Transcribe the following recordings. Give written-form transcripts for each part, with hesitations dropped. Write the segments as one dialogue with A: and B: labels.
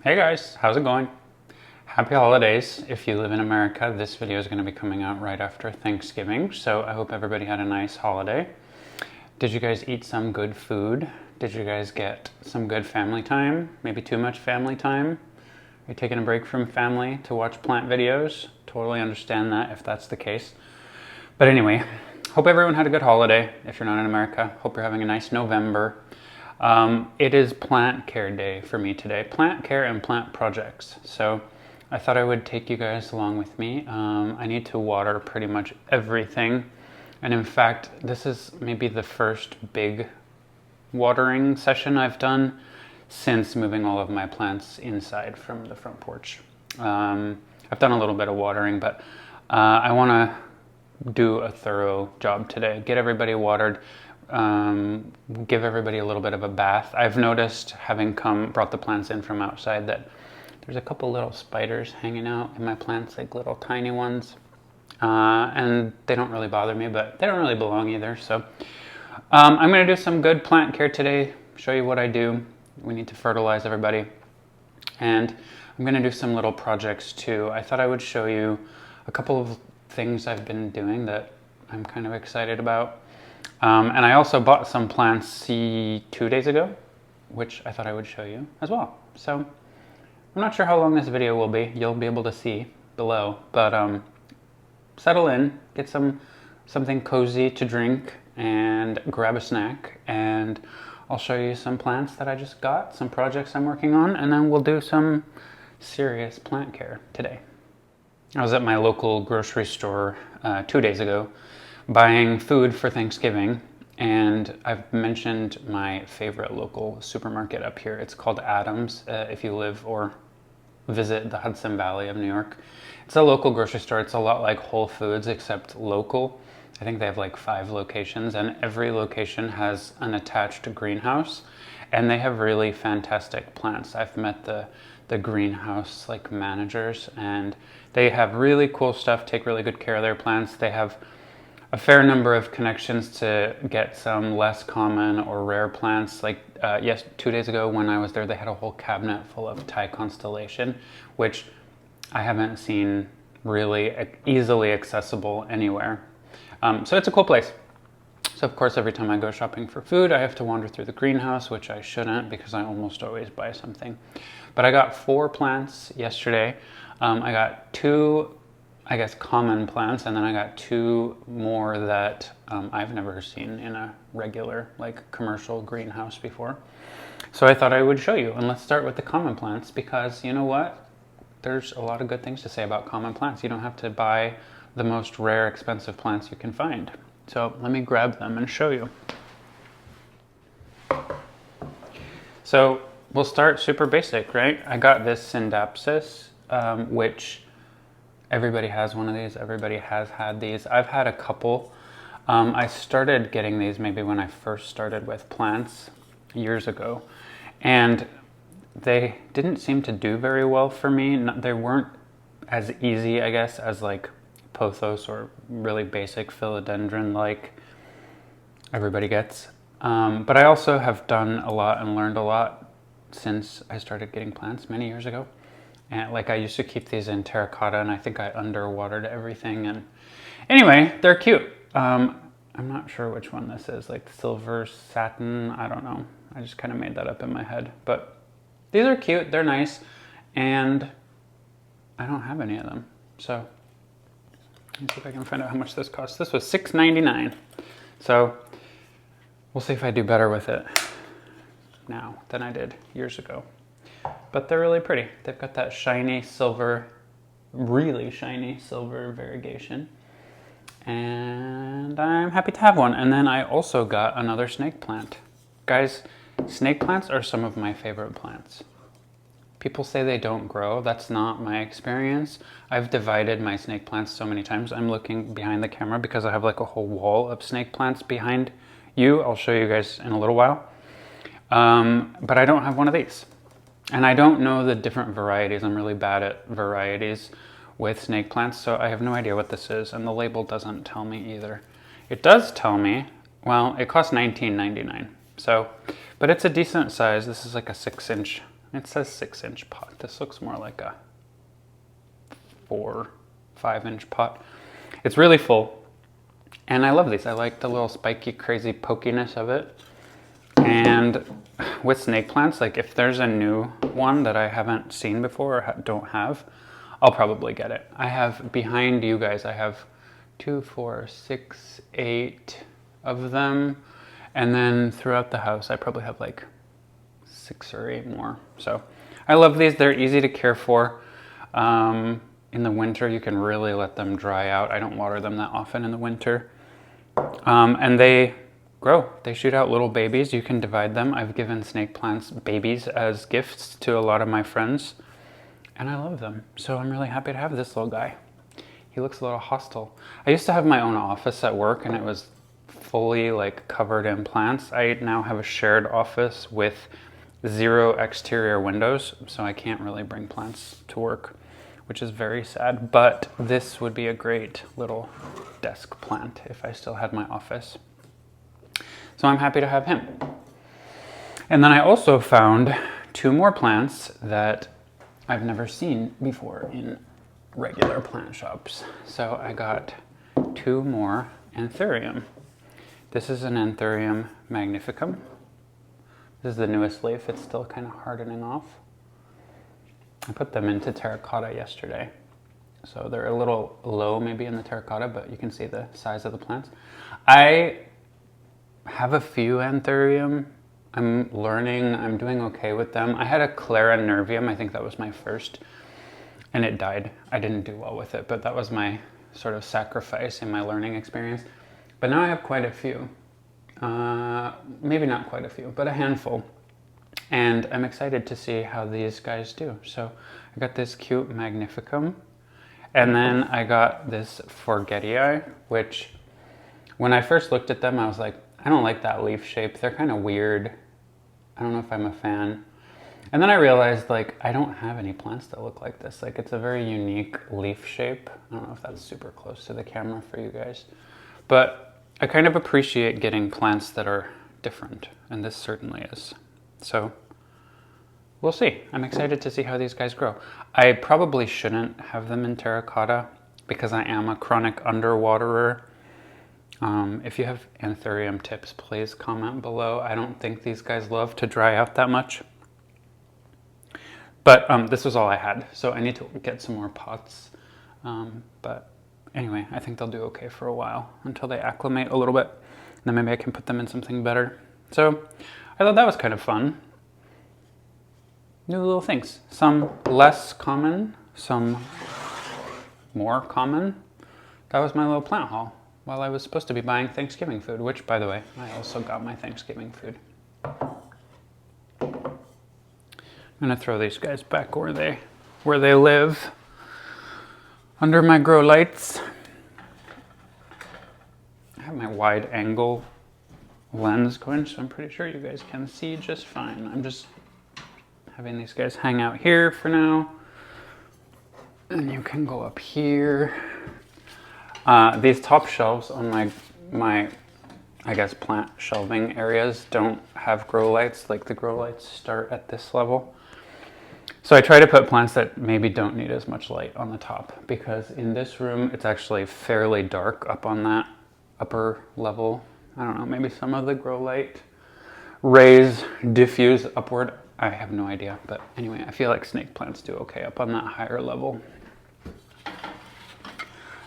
A: Hey guys, how's it going? Happy holidays. If you live in America, this video is going to be coming out right after Thanksgiving, so I hope everybody had a nice holiday. Did you guys eat some good food? Did you guys get some good family time? Maybe too much family time? Are you taking a break from family to watch plant videos? Totally understand that if that's the case. But anyway, hope everyone had a good holiday. If you're not in America, hope you're having a nice November. It is plant care day for me today. Plant care and plant projects. So I thought I would take you guys along with me. I need to water pretty much everything. And in fact, this is maybe the first big watering session I've done since moving all of my plants inside from the front porch. I've done a little bit of watering, but I want to do a thorough job today. Get everybody watered. Give everybody a little bit of a bath. I've noticed, having brought the plants in from outside, that there's a couple little spiders hanging out in my plants, like little tiny ones, and they don't really bother me, but they don't really belong either. So I'm going to do some good plant care today, show you what I do. We need to fertilize everybody, and I'm going to do some little projects too. I thought I would show you a couple of things I've been doing that I'm kind of excited about. And I also bought some plants 2 days ago, which I thought I would show you as well. So I'm not sure how long this video will be. You'll be able to see below, but settle in, get something cozy to drink and grab a snack, and I'll show you some plants that I just got, some projects I'm working on, and then we'll do some serious plant care today. I was at my local grocery store 2 days ago buying food for Thanksgiving, and I've mentioned my favorite local supermarket up here. It's called Adams. If you live or visit the Hudson Valley of New York, it's a local grocery store. It's a lot like Whole Foods, except local. I think they have like 5 locations, and every location has an attached greenhouse, and they have really fantastic plants. I've met the greenhouse like managers, and they have really cool stuff, take really good care of their plants. They have a fair number of connections to get some less common or rare plants. Like 2 days ago when I was there, they had a whole cabinet full of Thai constellation, which I haven't seen really easily accessible anywhere. So it's a cool place. So of course, every time I go shopping for food, I have to wander through the greenhouse, which I shouldn't because I almost always buy something. But I got 4 plants yesterday. I got 2, I guess, common plants, and then I got 2 more that I've never seen in a regular, like, commercial greenhouse before. So I thought I would show you, and let's start with the common plants, because you know what? There's a lot of good things to say about common plants. You don't have to buy the most rare, expensive plants you can find. So let me grab them and show you. So we'll start super basic, right? I got this Syndapsis, which everybody has one of these. Everybody has had these. I've had a couple. I started getting these maybe when I first started with plants years ago, and they didn't seem to do very well for me. They weren't as easy, I guess, as like pothos or really basic philodendron like everybody gets. But I also have done a lot and learned a lot since I started getting plants many years ago. And like, I used to keep these in terracotta, and I think I underwatered everything. And anyway, they're cute. I'm not sure which one this is, like silver satin. I don't know. I just kind of made that up in my head. But these are cute. They're nice. And I don't have any of them. So let me see if I can find out how much this costs. This was $6.99. So we'll see if I do better with it now than I did years ago. But they're really pretty. They've got that shiny silver, really shiny silver variegation. And I'm happy to have one. And then I also got another snake plant. Guys, snake plants are some of my favorite plants. People say they don't grow. That's not my experience. I've divided my snake plants so many times. I'm looking behind the camera because I have like a whole wall of snake plants behind you. I'll show you guys in a little while. But I don't have one of these. And I don't know the different varieties. I'm really bad at varieties with snake plants, so I have no idea what this is, and the label doesn't tell me either. It does tell me, well, it costs $19.99. So, but it's a decent size. This is like a 6-inch It says 6-inch pot. This looks more like a 4-5-inch pot. It's really full. And I love these. I like the little spiky, crazy pokiness of it. And with snake plants, like if there's a new one that I haven't seen before or don't have, I'll probably get it. I have, behind you guys, I have 2, 4, 6, 8 of them. And then throughout the house, I probably have like 6 or 8 more. So I love these. They're easy to care for. In the winter, you can really let them dry out. I don't water them that often in the winter. And they grow. They shoot out little babies. You can divide them. I've given snake plants babies as gifts to a lot of my friends, and I love them. So I'm really happy to have this little guy. He looks a little hostile. I used to have my own office at work, and it was fully like covered in plants. I now have a shared office with 0 exterior windows, so I can't really bring plants to work, which is very sad, but this would be a great little desk plant if I still had my office. So I'm happy to have him. And then I also found 2 more plants that I've never seen before in regular plant shops. So I got 2 more anthurium. This is an anthurium magnificum. This is the newest leaf. It's still kind of hardening off. I put them into terracotta yesterday. So they're a little low maybe in the terracotta, but you can see the size of the plants. I have a few anthurium. I'm learning, I'm doing okay with them. I had a Clara nervium, I think that was my first, and it died. I didn't do well with it, but that was my sort of sacrifice in my learning experience. But now I have quite a few. Maybe not quite a few, but a handful. And I'm excited to see how these guys do. So I got this cute magnificum, and then I got this forgetii, which when I first looked at them, I was like, I don't like that leaf shape. They're kind of weird. I don't know if I'm a fan. And then I realized, like, I don't have any plants that look like this. Like, it's a very unique leaf shape. I don't know if that's super close to the camera for you guys. But I kind of appreciate getting plants that are different, and this certainly is. So we'll see. I'm excited to see how these guys grow. I probably shouldn't have them in terracotta because I am a chronic underwaterer. If you have anthurium tips, please comment below. I don't think these guys love to dry out that much. But this was all I had, so I need to get some more pots. But anyway, I think they'll do okay for a while until they acclimate a little bit. Then maybe I can put them in something better. So I thought that was kind of fun. New little things. Some less common, some more common. That was my little plant haul while I was supposed to be buying Thanksgiving food, which, by the way, I also got my Thanksgiving food. I'm gonna throw these guys back where they live, under my grow lights. I have my wide angle lens going, so I'm pretty sure you guys can see just fine. I'm just having these guys hang out here for now. And you can go up here. These top shelves on my I guess plant shelving areas don't have grow lights. Like the grow lights start at this level. So I try to put plants that maybe don't need as much light on the top, because in this room it's actually fairly dark up on that upper level. I don't know, maybe some of the grow light rays diffuse upward. I have no idea, but anyway, I feel like snake plants do okay up on that higher level.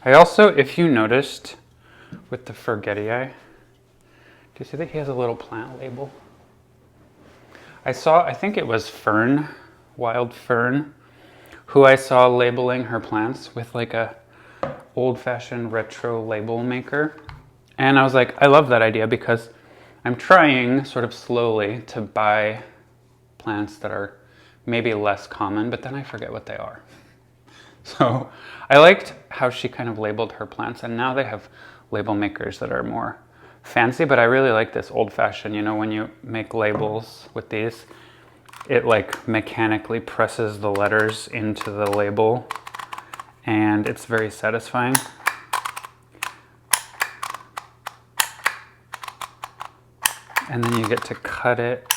A: I also, if you noticed with the forgetii, do you see that he has a little plant label? I think it was Fern, Wild Fern, who I saw labeling her plants with like a old-fashioned retro label maker. And I was like, I love that idea, because I'm trying sort of slowly to buy plants that are maybe less common, but then I forget what they are. So I liked how she kind of labeled her plants, and now they have label makers that are more fancy, but I really like this old-fashioned, you know, when you make labels with these, it like mechanically presses the letters into the label, and it's very satisfying. And then you get to cut it,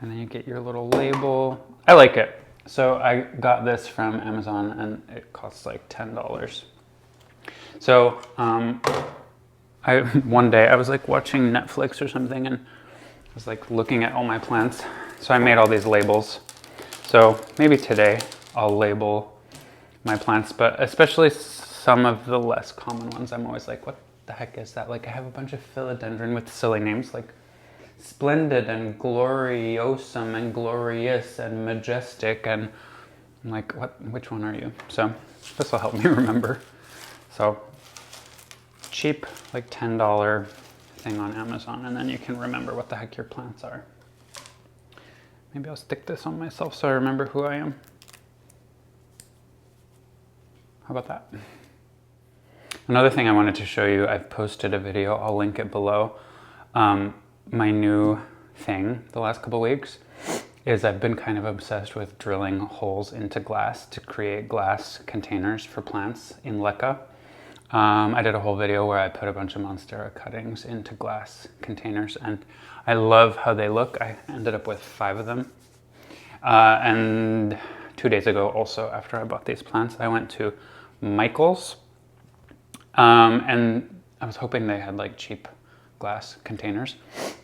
A: And then you get your little label. I like it. So I got this from Amazon and it costs like $10. So one day I was like watching Netflix or something and I was like looking at all my plants. So I made all these labels. So maybe today I'll label my plants, but especially some of the less common ones. I'm always like, what the heck is that? Like I have a bunch of philodendron with silly names like Splendid and Gloriosum and Glorious and Majestic, and I'm like, which one are you? So this will help me remember. So cheap, like $10 thing on Amazon, and then you can remember what the heck your plants are. Maybe I'll stick this on myself so I remember who I am. How about that? Another thing I wanted to show you, I've posted a video, I'll link it below. My new thing the last couple weeks is I've been kind of obsessed with drilling holes into glass to create glass containers for plants in LECA. I did a whole video where I put a bunch of Monstera cuttings into glass containers and I love how they look. I ended up with 5 of them. And 2 days ago also, after I bought these plants, I went to Michael's and I was hoping they had like cheap glass containers,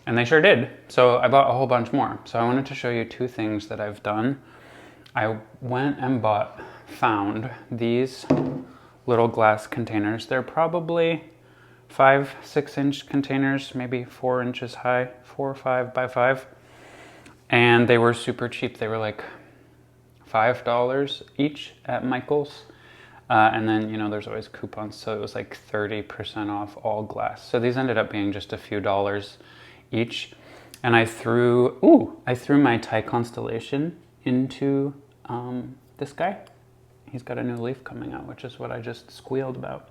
A: and they sure did. So I bought a whole bunch more. So I wanted to show you 2 things that I've done. I went and found these little glass containers. They're probably 5-6 inch containers, maybe 4 inches high, 4 or 5 by 5. And they were super cheap. They were like $5 each at Michael's. And then, you know, there's always coupons, so it was like 30% off all glass. So these ended up being just a few dollars each. And I threw my Thai constellation into this guy. He's got a new leaf coming out, which is what I just squealed about.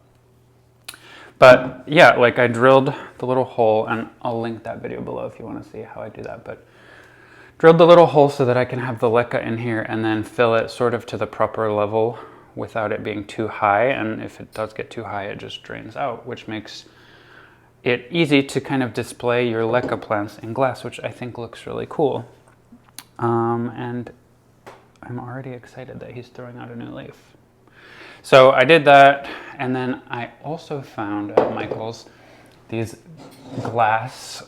A: But yeah, like I drilled the little hole, and I'll link that video below if you want to see how I do that. But drilled the little hole so that I can have the LECA in here and then fill it sort of to the proper level without it being too high, and if it does get too high it just drains out, which makes it easy to kind of display your LECA plants in glass, which I think looks really cool. And I'm already excited that he's throwing out a new leaf. So I did that, and then I also found at Michael's these glass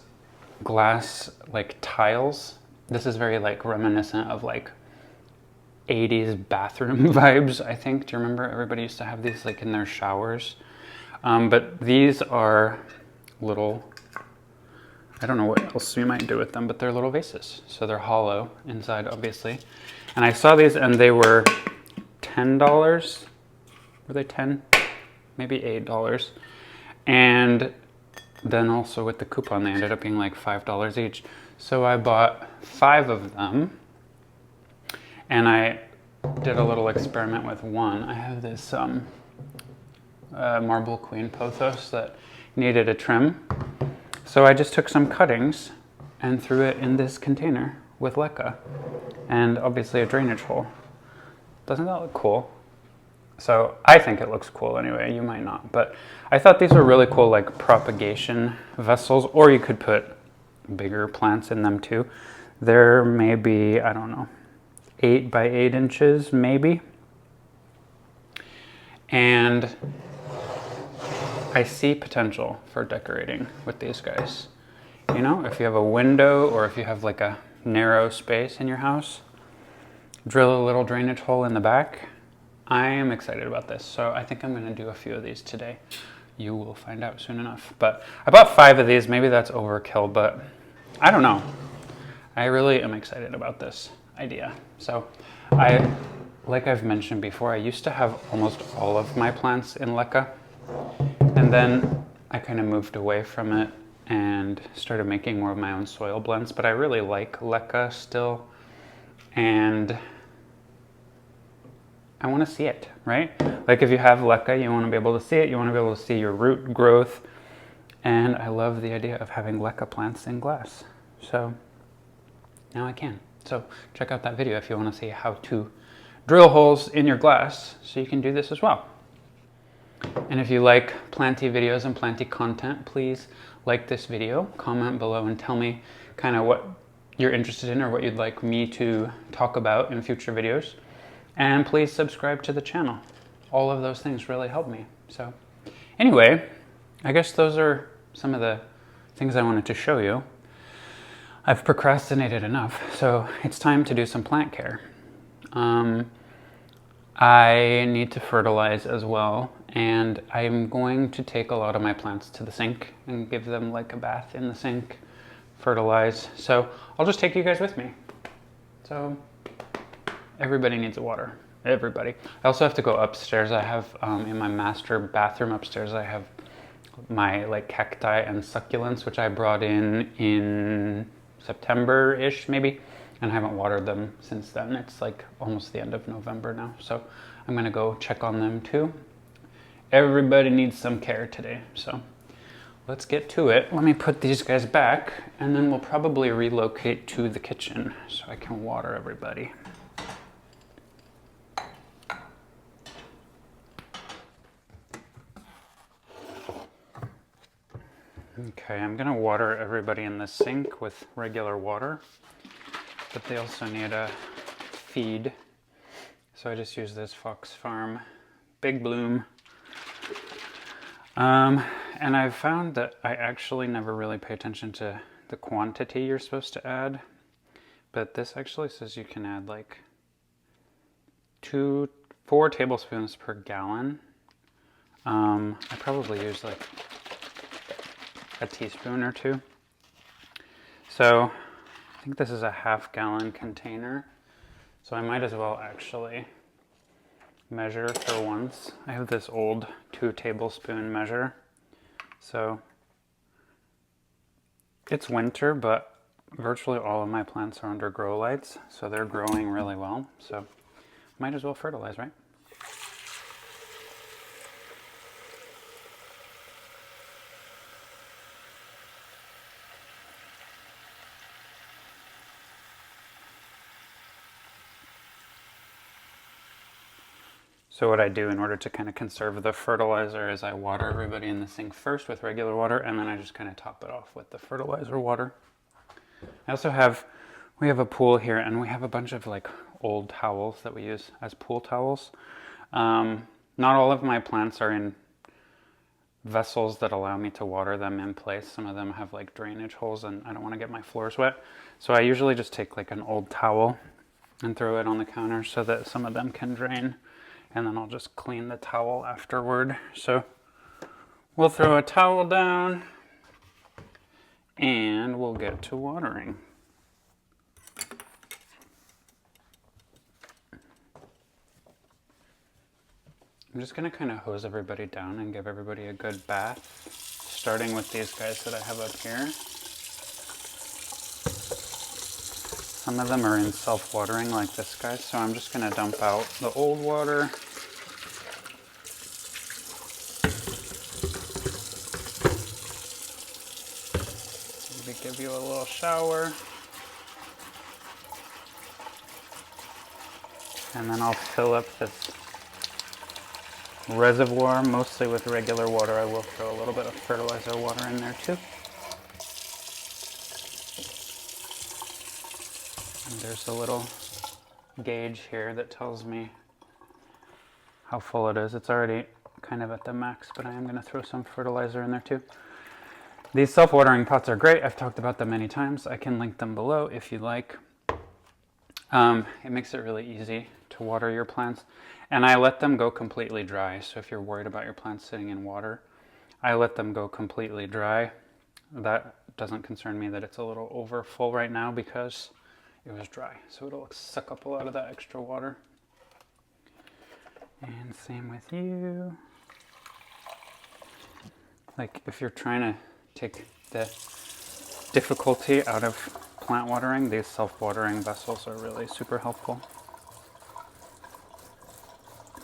A: like tiles. This is very like reminiscent of like 80s bathroom vibes, I think. Do you remember everybody used to have these like in their showers? But these are little, I don't know what else you might do with them, but they're little vases. So they're hollow inside, obviously. And I saw these and they were $10. Were they 10? Maybe $8. And then also with the coupon, they ended up being like $5 each. So I bought 5 of them. And I did a little experiment with one. I have this marble queen pothos that needed a trim. So I just took some cuttings and threw it in this container with LECA. And obviously a drainage hole. Doesn't that look cool? So I think it looks cool anyway, you might not. But I thought these were really cool, like propagation vessels, or you could put bigger plants in them too. There may be, I don't know, 8 by 8 inches maybe. And I see potential for decorating with these guys. You know, if you have a window or if you have like a narrow space in your house, drill a little drainage hole in the back. I am excited about this, so I think I'm going to do a few of these today. You will find out soon enough. But I bought 5 of these. Maybe that's overkill, but I don't know. I really am excited about this idea. So like I've mentioned before, I used to have almost all of my plants in LECA, and then I kind of moved away from it and started making more of my own soil blends, but I really like LECA still, and I want to see it, right? Like if you have LECA, you want to be able to see it, you want to be able to see your root growth, and I love the idea of having LECA plants in glass. So now I can. So check out that video if you want to see how to drill holes in your glass so you can do this as well. And if you like Planty videos and Planty content, please like this video, comment below and tell me kind of what you're interested in or what you'd like me to talk about in future videos. And please subscribe to the channel. All of those things really help me. So anyway, I guess those are some of the things I wanted to show you. I've procrastinated enough, so it's time to do some plant care. I need to fertilize as well, and I'm going to take a lot of my plants to the sink and give them like a bath in the sink, fertilize. So I'll just take you guys with me. So everybody needs water. Everybody. I also have to go upstairs. I have in my master bathroom upstairs, I have my like cacti and succulents, which I brought in September-ish maybe, and I haven't watered them since then. It's like almost the end of November now, so I'm gonna go check on them too. Everybody needs some care today, so let's get to it. Let me put these guys back, and then we'll probably relocate to the kitchen so I can water everybody. Okay, I'm gonna water everybody in the sink with regular water, but they also need a feed. So I just use this Fox Farm Big Bloom. And I've found that I actually never really pay attention to the quantity you're supposed to add, but this actually says you can add like 4 tablespoons per gallon. I probably use like a teaspoon or 2. So I think this is a half-gallon container, so I might as well actually measure for once. I have this old 2-tablespoon measure. So it's winter, but virtually all of my plants are under grow lights, so they're growing really well. So might as well fertilize, right? So what I do in order to kind of conserve the fertilizer is I water everybody in the sink first with regular water, and then I just kind of top it off with the fertilizer water. I also we have a pool here, and we have a bunch of like old towels that we use as pool towels. Not all of my plants are in vessels that allow me to water them in place. Some of them have like drainage holes, and I don't want to get my floors wet. So I usually just take like an old towel and throw it on the counter so that some of them can drain. And then I'll just clean the towel afterward. So we'll throw a towel down and we'll get to watering. I'm just gonna kind of hose everybody down and give everybody a good bath, starting with these guys that I have up here. Some of them are in self-watering like this guy, so I'm just going to dump out the old water. Maybe give you a little shower. And then I'll fill up this reservoir, mostly with regular water. I will throw a little bit of fertilizer water in there too. And there's a little gauge here that tells me how full it is. It's already kind of at the max, but I am going to throw some fertilizer in there too. These self-watering pots are great. I've talked about them many times. I can link them below if you like. It makes it really easy to water your plants. And I let them go completely dry. So if you're worried about your plants sitting in water, I let them go completely dry. That doesn't concern me that it's a little over full right now because it was dry. So it'll suck up a lot of that extra water. And same with you. Like if you're trying to take the difficulty out of plant watering, these self-watering vessels are really super helpful.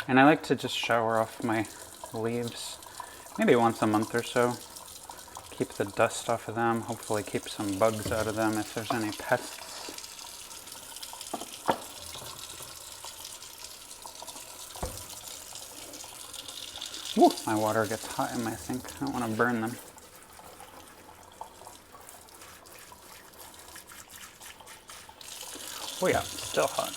A: And I like to just shower off my leaves maybe once a month or so. Keep the dust off of them, hopefully keep some bugs out of them if there's any pests. Woo, my water gets hot in my sink. I don't want to burn them. Oh yeah, still hot.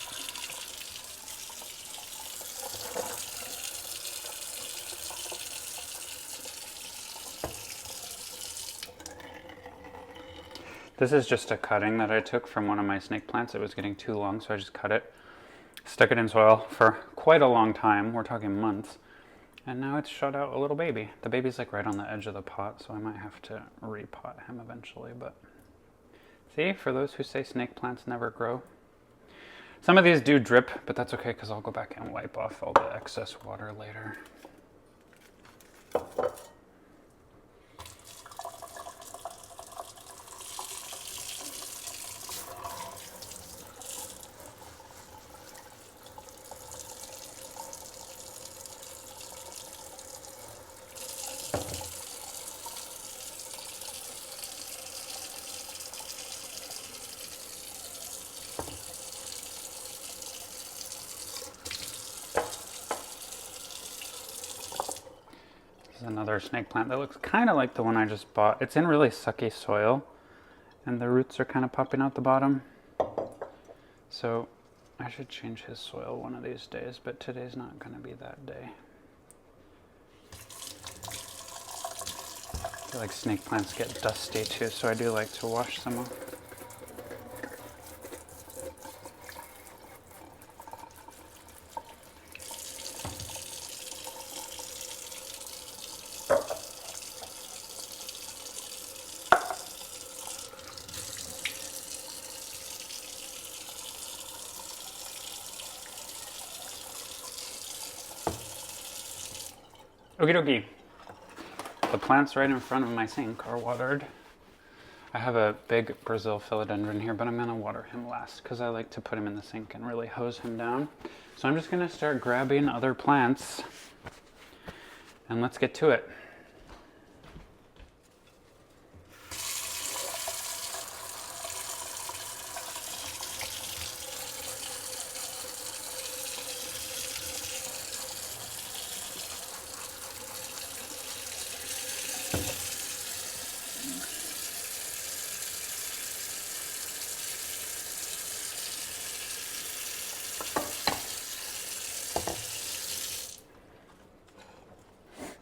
A: This is just a cutting that I took from one of my snake plants. It was getting too long, so I just cut it, stuck it in soil for quite a long time. We're talking months. And now it's shot out a little baby. The baby's like right on the edge of the pot, so I might have to repot him eventually. But see, for those who say snake plants never grow, some of these do drip, but that's okay because I'll go back and wipe off all the excess water later. This is another snake plant that looks kind of like the one I just bought. It's in really sucky soil and the roots are kind of popping out the bottom. So I should change his soil one of these days, but today's not going to be that day. I feel like snake plants get dusty too, so I do like to wash them off. Okie dokie. The plants right in front of my sink are watered. I have a big Brazil philodendron here, but I'm gonna water him last because I like to put him in the sink and really hose him down. So I'm just gonna start grabbing other plants and let's get to it.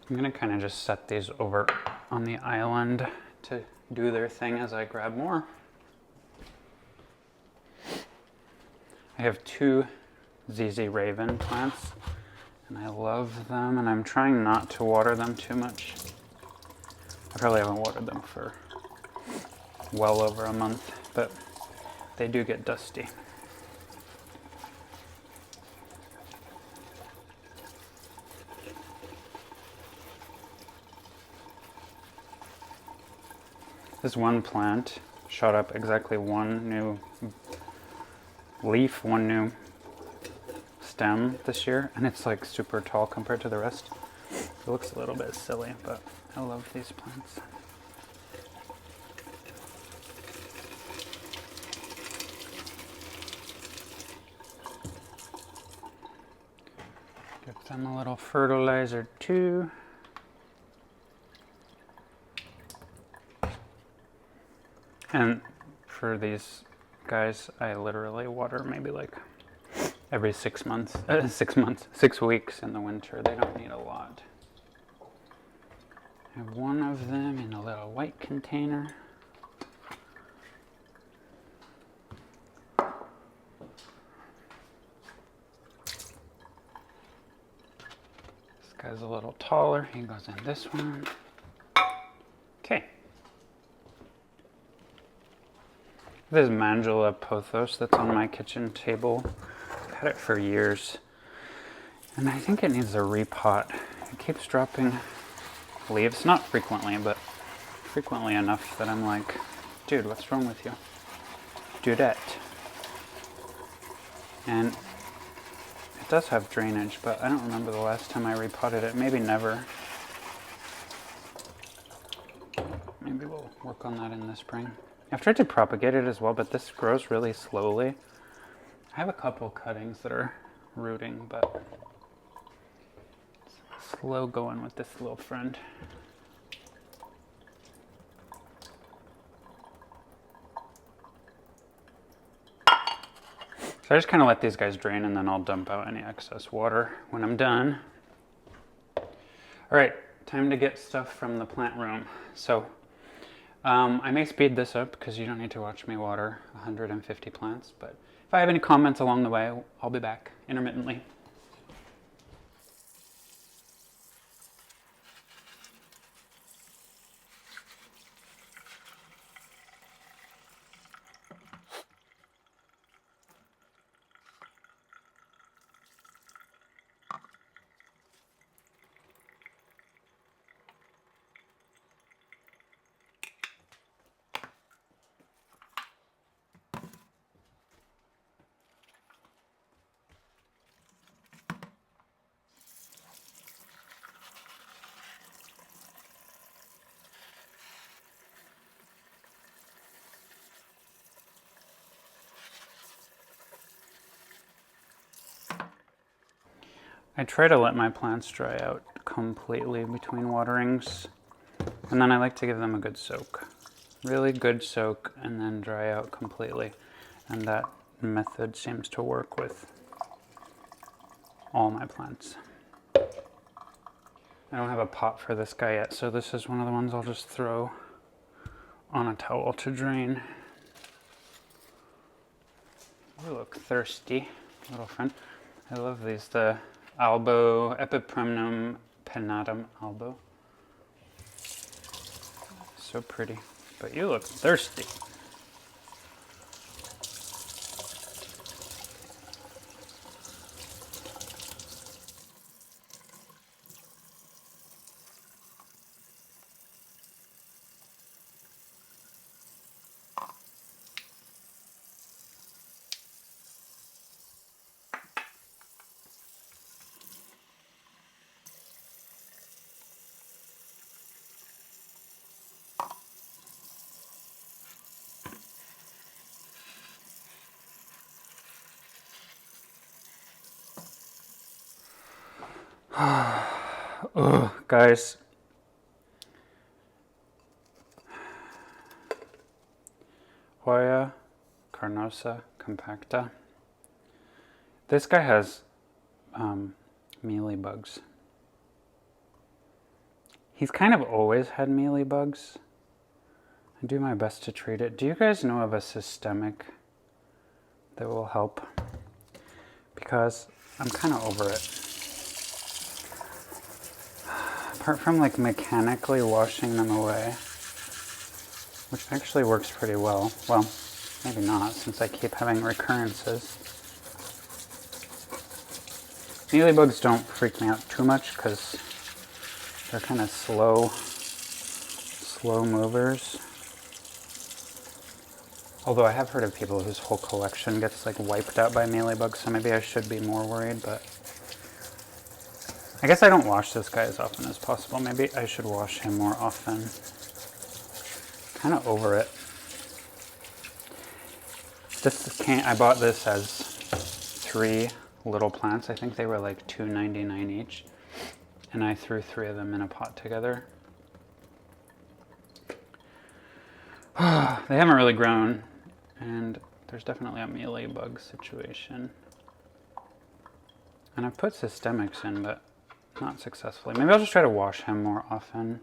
A: I'm gonna kind of just set these over on the island to do their thing as I grab more. I have two ZZ Raven plants and I love them, and I'm trying not to water them too much. I probably haven't watered them for well over a month, but they do get dusty. This one plant shot up exactly one new leaf, one new stem this year, and it's like super tall compared to the rest. It looks a little bit silly, but I love these plants. Give them a little fertilizer too. And for these guys, I literally water maybe like every 6 months, 6 weeks in the winter. They don't need a lot. I have one of them in a little white container. This guy's a little taller. He goes in this one. Okay. This Mandula pothos that's on my kitchen table. I've had it for years, and I think it needs a repot. It keeps dropping leaves, not frequently, but frequently enough that I'm like, dude, what's wrong with you? Dudette. And it does have drainage, but I don't remember the last time I repotted it. Maybe never. Maybe we'll work on that in the spring. I've tried to propagate it as well, but this grows really slowly. I have a couple cuttings that are rooting, but it's slow going with this little friend. So I just kind of let these guys drain, and then I'll dump out any excess water when I'm done. All right, time to get stuff from the plant room. So I may speed this up because you don't need to watch me water 150 plants, but if I have any comments along the way, I'll be back intermittently. I try to let my plants dry out completely between waterings, and then I like to give them a good soak. Really good soak, and then dry out completely. And that method seems to work with all my plants. I don't have a pot for this guy yet, so this is one of the ones I'll just throw on a towel to drain. You look thirsty, little friend. I love these, the Albo, Epipremnum pinnatum albo. So pretty, but you look thirsty. Ugh, guys. Hoya carnosa compacta. This guy has mealybugs. He's kind of always had mealybugs. I do my best to treat it. Do you guys know of a systemic that will help? Because I'm kind of over it. Apart from like mechanically washing them away, which actually works pretty well. Well, maybe not, since I keep having recurrences. Mealybugs don't freak me out too much because they're kind of slow movers. Although I have heard of people whose whole collection gets like wiped out by mealybugs, so maybe I should be more worried, but I guess I don't wash this guy as often as possible. Maybe I should wash him more often. Kind of over it. I bought this as 3 little plants. I think they were like $2.99 each. And I threw 3 of them in a pot together. They haven't really grown, and there's definitely a mealybug situation. And I've put systemics in, but not successfully. Maybe I'll just try to wash him more often.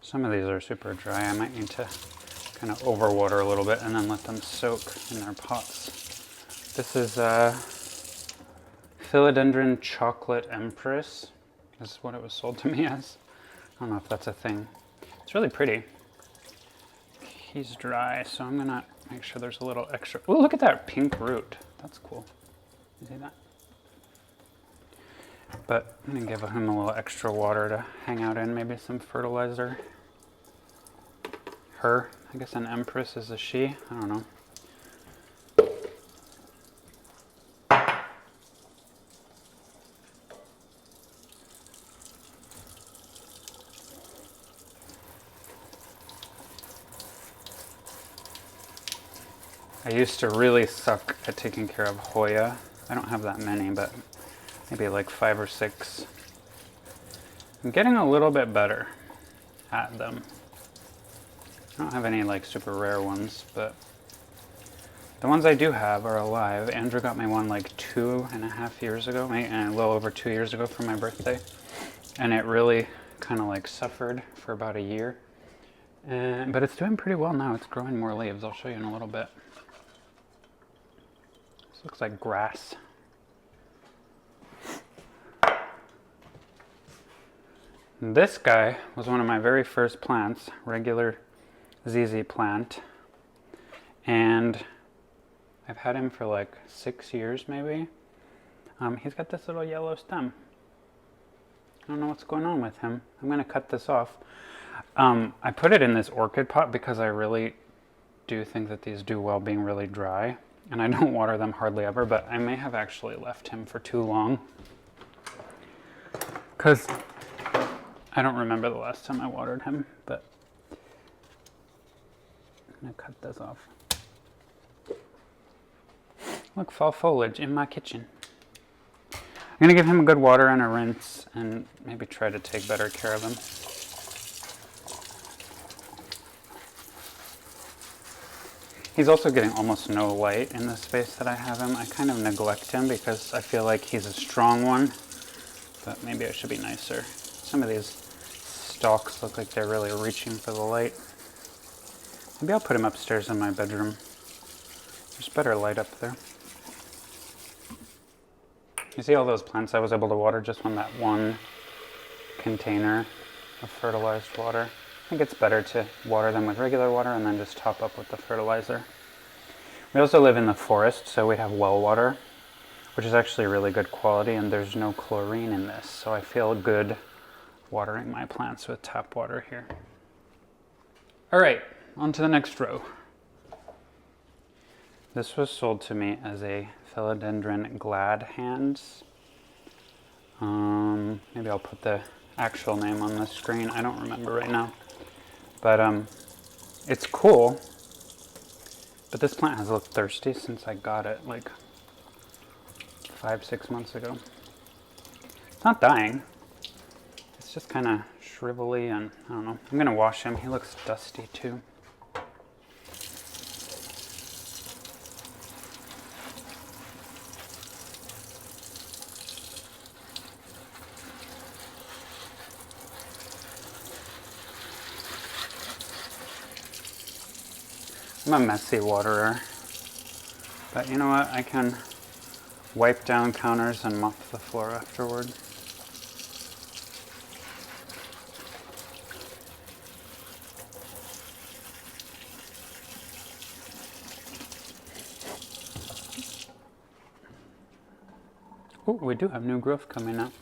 A: Some of these are super dry. I might need to kind of overwater a little bit and then let them soak in their pots. This is Philodendron Chocolate Empress. This is what it was sold to me as. I don't know if that's a thing. It's really pretty. He's dry, so I'm gonna make sure there's a little extra. Oh, look at that pink root. That's cool. You see that? But I'm gonna give him a little extra water to hang out in, maybe some fertilizer. Her, I guess an empress is a she, I don't know. I used to really suck at taking care of Hoya. I don't have that many, but maybe like 5 or 6. I'm getting a little bit better at them. I don't have any like super rare ones, but the ones I do have are alive. Andrew got me one like 2.5 years ago, and a little over 2 years ago for my birthday. And it really kind of like suffered for about a year. But it's doing pretty well now. It's growing more leaves. I'll show you in a little bit. This looks like grass. This guy was one of my very first plants, regular ZZ plant. And I've had him for like 6 years maybe. He's got this little yellow stem. I don't know what's going on with him. I'm going to cut this off. I put it in this orchid pot because I really do think that these do well being really dry. And I don't water them hardly ever, but I may have actually left him for too long. Because I don't remember the last time I watered him, but I'm going to cut this off. Look, fall foliage in my kitchen. I'm going to give him a good water and a rinse and maybe try to take better care of him. He's also getting almost no light in the space that I have him. I kind of neglect him because I feel like he's a strong one, but maybe I should be nicer. Some of these stalks look like they're really reaching for the light. Maybe I'll put him upstairs in my bedroom. There's better light up there. You see all those plants I was able to water just from that one container of fertilized water? I think it's better to water them with regular water and then just top up with the fertilizer. We also live in the forest, so we have well water, which is actually really good quality, and there's no chlorine in this, so I feel good watering my plants with tap water here. All right, on to the next row. This was sold to me as a philodendron glad hands. Maybe I'll put the actual name on the screen. I don't remember right now. But it's cool. But this plant has looked thirsty since I got it like 5-6 months ago. It's not dying. It's just kind of shrivelly and I don't know. I'm going to wash him. He looks dusty too. I'm a messy waterer, but you know what? I can wipe down counters and mop the floor afterward. Oh, we do have new growth coming up.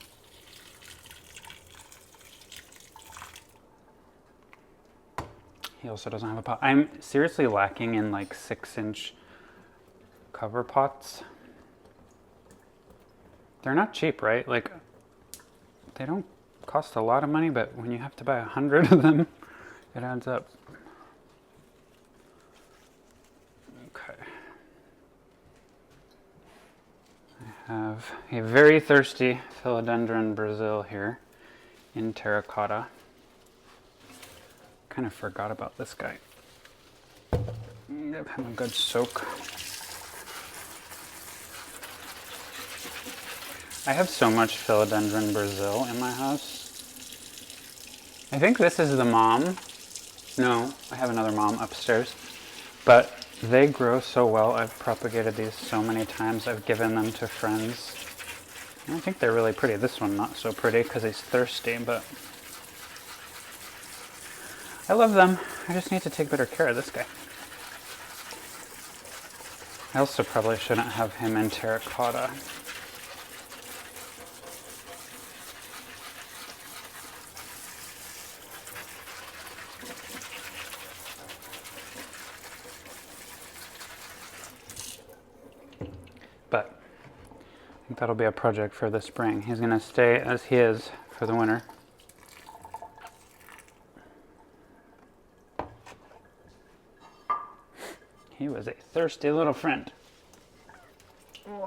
A: He also doesn't have a pot. I'm seriously lacking in like 6-inch cover pots. They're not cheap, right? Like, they don't cost a lot of money, but when you have to buy 100 of them, it adds up. Okay. I have a very thirsty philodendron Brazil here in terracotta. Kind of forgot about this guy. Give him a good soak. I have so much philodendron Brazil in my house. I think this is the mom. No, I have another mom upstairs. But they grow so well. I've propagated these so many times. I've given them to friends. And I think they're really pretty. This one not so pretty because he's thirsty, but I love them. I just need to take better care of this guy. I also probably shouldn't have him in terracotta. But I think that'll be a project for the spring. He's going to stay as he is for the winter. He was a thirsty little friend. Okay,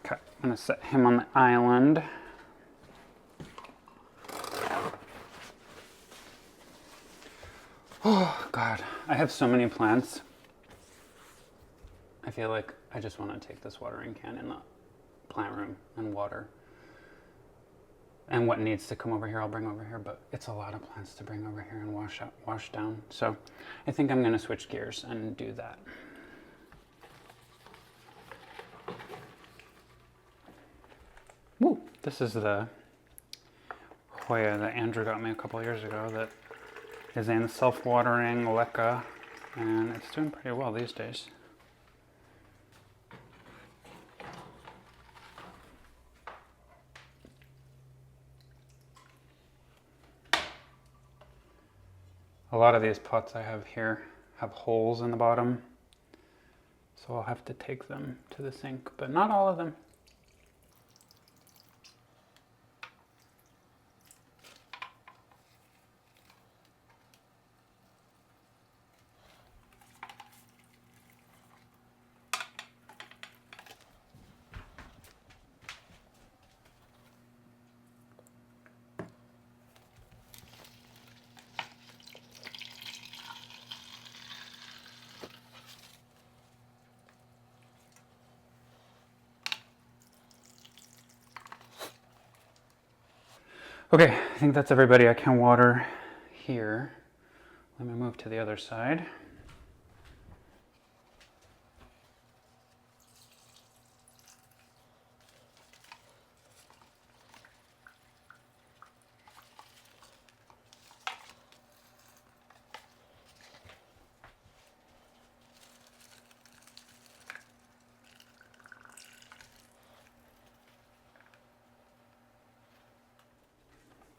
A: I'm going to set him on the island. Oh God, I have so many plants. I feel like I just want to take this watering can in the plant room and water. And what needs to come over here, I'll bring over here, but it's a lot of plants to bring over here and wash down. So I think I'm gonna switch gears and do that. Woo! This is the Hoya that Andrew got me a couple years ago that is in self-watering LECA, and it's doing pretty well these days. A lot of these pots I have here have holes in the bottom, so I'll have to take them to the sink, but not all of them. Okay, I think that's everybody. I can water here. Let me move to the other side.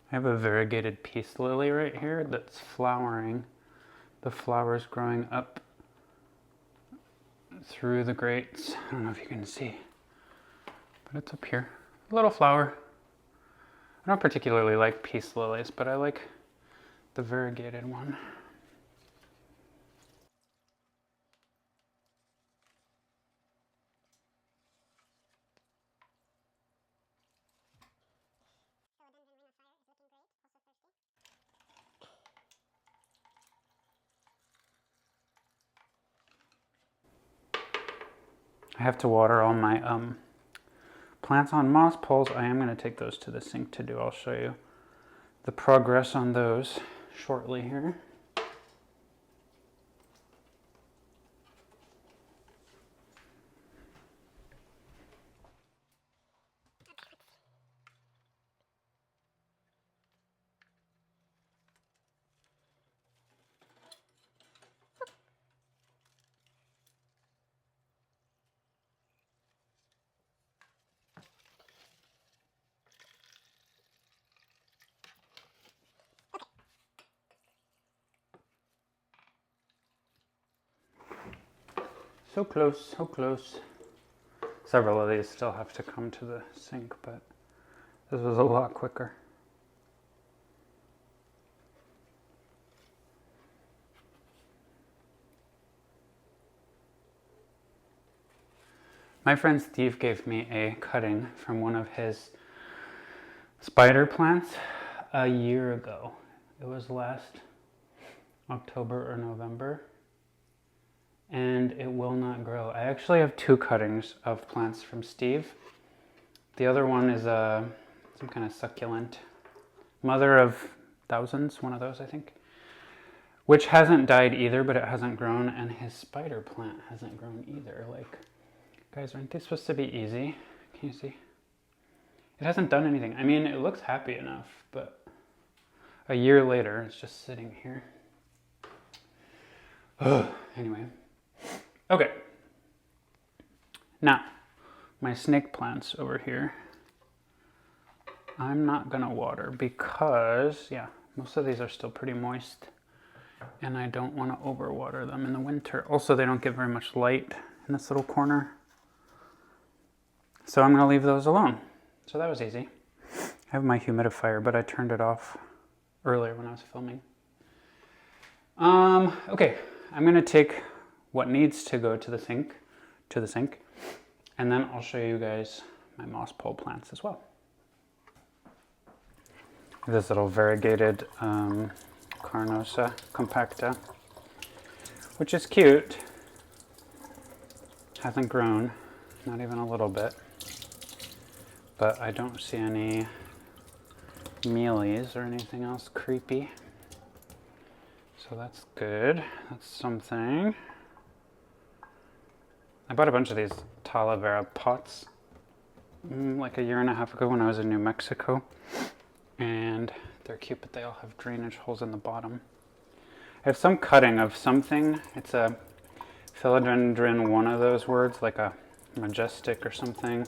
A: I have a variegated peace lily right here that's flowering. The flowers growing up through the grates. I don't know if you can see, but it's up here. A little flower. I don't particularly like peace lilies, but I like the variegated one. I have to water all my plants on moss poles. I am going to take those to the sink to do. I'll show you the progress on those shortly here. So close, so close. Several of these still have to come to the sink, but this was a lot quicker. My friend Steve gave me a cutting from one of his spider plants a year ago. It was last October or November, and it will not grow. I actually have two cuttings of plants from Steve. The other one is some kind of succulent, mother of thousands, one of those I think, which hasn't died either, but it hasn't grown, and his spider plant hasn't grown either. Like, guys, aren't they supposed to be easy? Can you see? It hasn't done anything. I mean, it looks happy enough, but a year later, it's just sitting here. Ugh. Anyway. Okay. Now, my snake plants over here, I'm not gonna water because, yeah, most of these are still pretty moist, and I don't want to overwater them in the winter. Also, they don't get very much light in this little corner, so I'm gonna leave those alone. So that was easy. I have my humidifier, but I turned it off earlier when I was filming. Okay, I'm gonna take what needs to go to the sink, and then I'll show you guys my moss pole plants as well. This little variegated Carnosa compacta, which is cute. Hasn't grown, not even a little bit. But I don't see any mealies or anything else creepy. So that's good. That's something. I bought a bunch of these Talavera pots like a year and a half ago when I was in New Mexico. And they're cute, but they all have drainage holes in the bottom. I have some cutting of something. It's a philodendron, one of those words, like a majestic or something.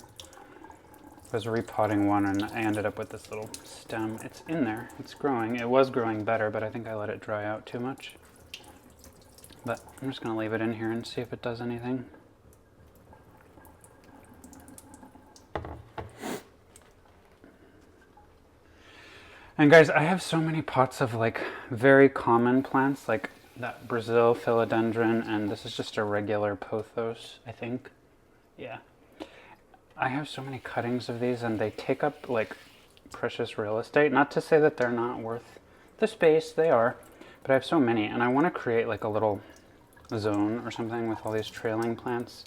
A: I was repotting one and I ended up with this little stem. It's in there, it's growing. It was growing better, but I think I let it dry out too much. But I'm just gonna leave it in here and see if it does anything. And guys, I have so many pots of like very common plants, like that Brazil philodendron, and this is just a regular pothos, I think. Yeah. I have so many cuttings of these and they take up like precious real estate. Not to say that they're not worth the space, they are, but I have so many and I want to create like a little zone or something with all these trailing plants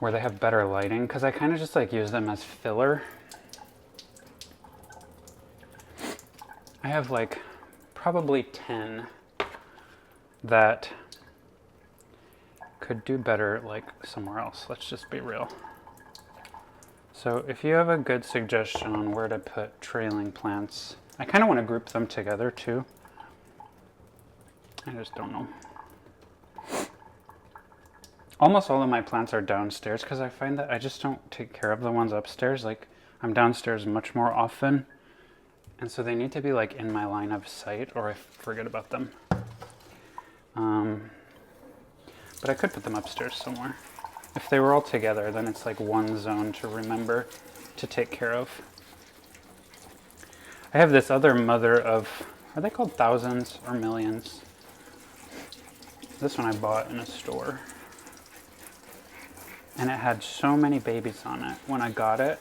A: where they have better lighting, because I kind of just like use them as filler. I have like probably 10 that could do better like somewhere else. Let's just be real. So if you have a good suggestion on where to put trailing plants, I kind of want to group them together too. I just don't know. Almost all of my plants are downstairs because I find that I just don't take care of the ones upstairs. Like I'm downstairs much more often. And so they need to be like in my line of sight or I forget about them. But I could put them upstairs somewhere. If they were all together, then it's like one zone to remember to take care of. I have this other mother of, are they called thousands or millions? This one I bought in a store. And it had so many babies on it when I got it.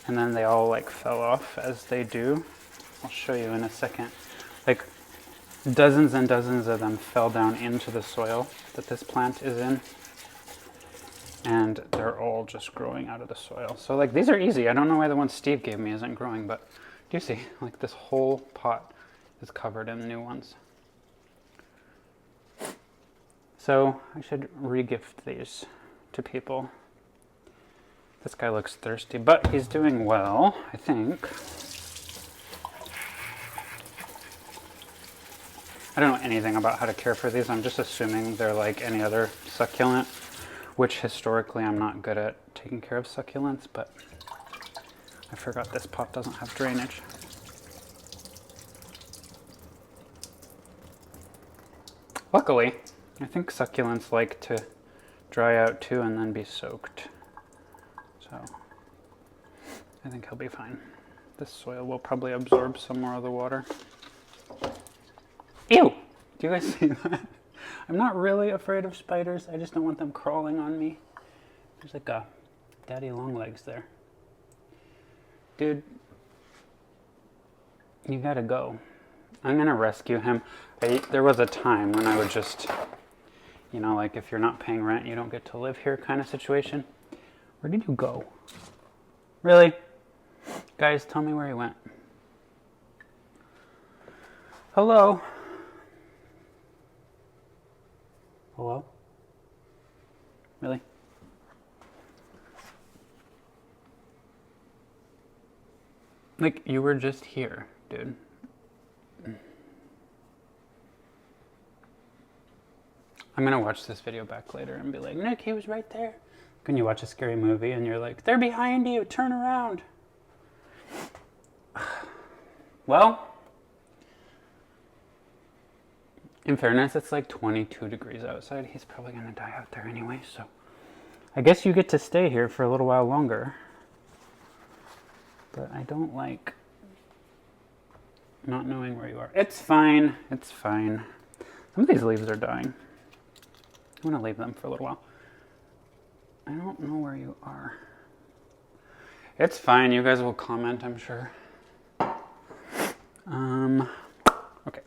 A: And then they all like fell off as they do. I'll show you in a second. Like dozens and dozens of them fell down into the soil that this plant is in. And they're all just growing out of the soil. So like these are easy. I don't know why the one Steve gave me isn't growing, but do you see? Like this whole pot is covered in new ones. So I should re-gift these to people. This guy looks thirsty, but he's doing well, I think. I don't know anything about how to care for these. I'm just assuming they're like any other succulent, which historically I'm not good at taking care of succulents, but I forgot this pot doesn't have drainage. Luckily, I think succulents like to dry out too and then be soaked. So I think he'll be fine. This soil will probably absorb some more of the water. Ew! Do you guys see that? I'm not really afraid of spiders. I just don't want them crawling on me. There's like a daddy long legs there. Dude, you gotta go. I'm gonna rescue him. There was a time when I would just, you know, like if you're not paying rent, you don't get to live here kind of situation. Where did you go? Really? Guys, tell me where he went. Hello? Hello? Really? Like, you were just here, dude. I'm gonna watch this video back later and be like, Nick, he was right there. When you watch a scary movie and you're like, they're behind you, turn around. Well, in fairness, it's like 22 degrees outside. He's probably gonna die out there anyway, so I guess you get to stay here for a little while longer. But I don't like not knowing where you are. It's fine, it's fine. Some of these leaves are dying. I'm gonna leave them for a little while. I don't know where you are. It's fine, you guys will comment, I'm sure. Okay.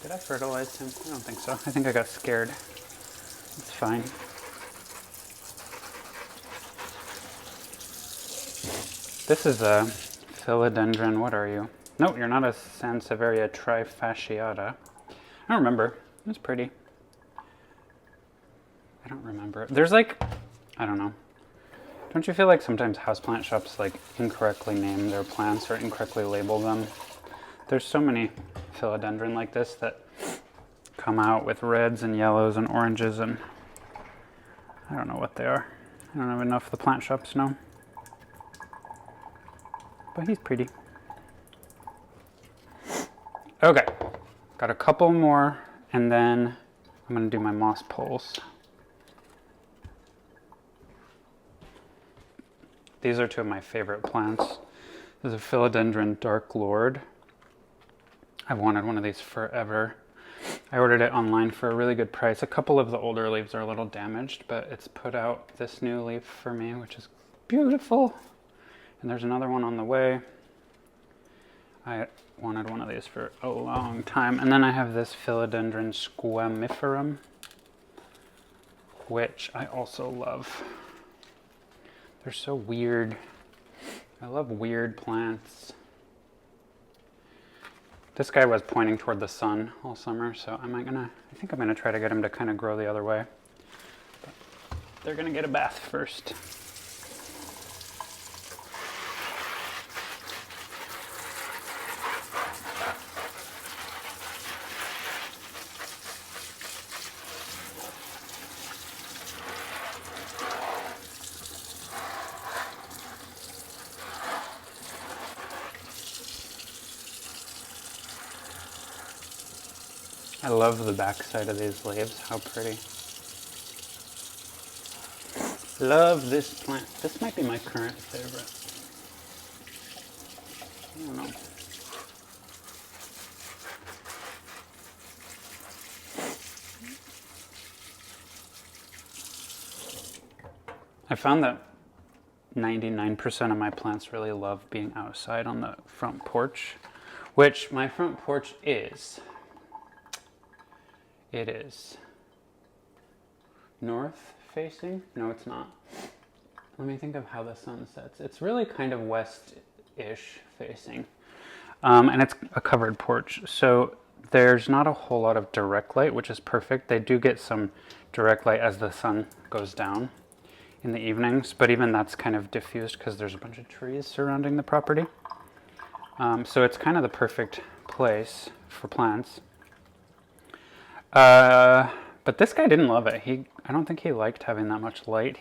A: Did I fertilize him? I don't think so. I think I got scared. It's fine. This is a philodendron. What are you? No, you're not a Sansevieria trifasciata. I don't remember. It was pretty. I don't remember. There's like, I don't know. Don't you feel like sometimes houseplant shops like incorrectly name their plants or incorrectly label them? There's so many philodendron like this that come out with reds and yellows and oranges, and I don't know what they are. I don't even know if the plant shops know. But he's pretty. Okay, got a couple more, and then I'm gonna do my moss poles. These are two of my favorite plants. This is a philodendron dark lord. I've wanted one of these forever. I ordered it online for a really good price. A couple of the older leaves are a little damaged, but it's put out this new leaf for me, which is beautiful. And there's another one on the way. I wanted one of these for a long time. And then I have this philodendron squamiferum, which I also love. They're so weird. I love weird plants. This guy was pointing toward the sun all summer, so I think I'm gonna try to get him to kind of grow the other way. But they're gonna get a bath first. I love the backside of these leaves, how pretty. Love this plant. This might be my current favorite. I don't know. I found that 99% of my plants really love being outside on the front porch, which my front porch is. It is north facing? No, it's not. Let me think of how the sun sets. It's really kind of west-ish facing. And it's a covered porch. So there's not a whole lot of direct light, which is perfect. They do get some direct light as the sun goes down in the evenings, but even that's kind of diffused because there's a bunch of trees surrounding the property. So it's kind of the perfect place for plants. But this guy didn't love it. I don't think he liked having that much light.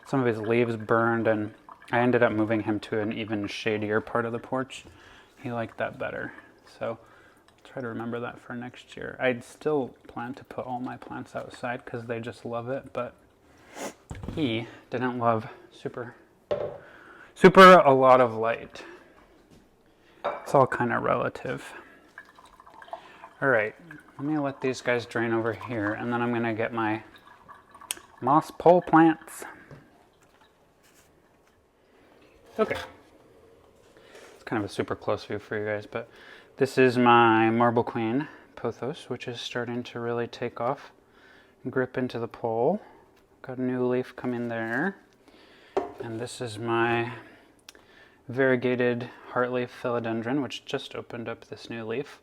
A: Some of his leaves burned, and I ended up moving him to an even shadier part of the porch. He liked that better. So I'll try to remember that for next year. I'd still plan to put all my plants outside because they just love it, but he didn't love super a lot of light. It's all kind of relative. All right, let me let these guys drain over here, and then I'm gonna get my moss pole plants. Okay, it's kind of a super close view for you guys, but this is my marble queen pothos, which is starting to really take off and grip into the pole. Got a new leaf coming there. And this is my variegated heartleaf philodendron, which just opened up this new leaf.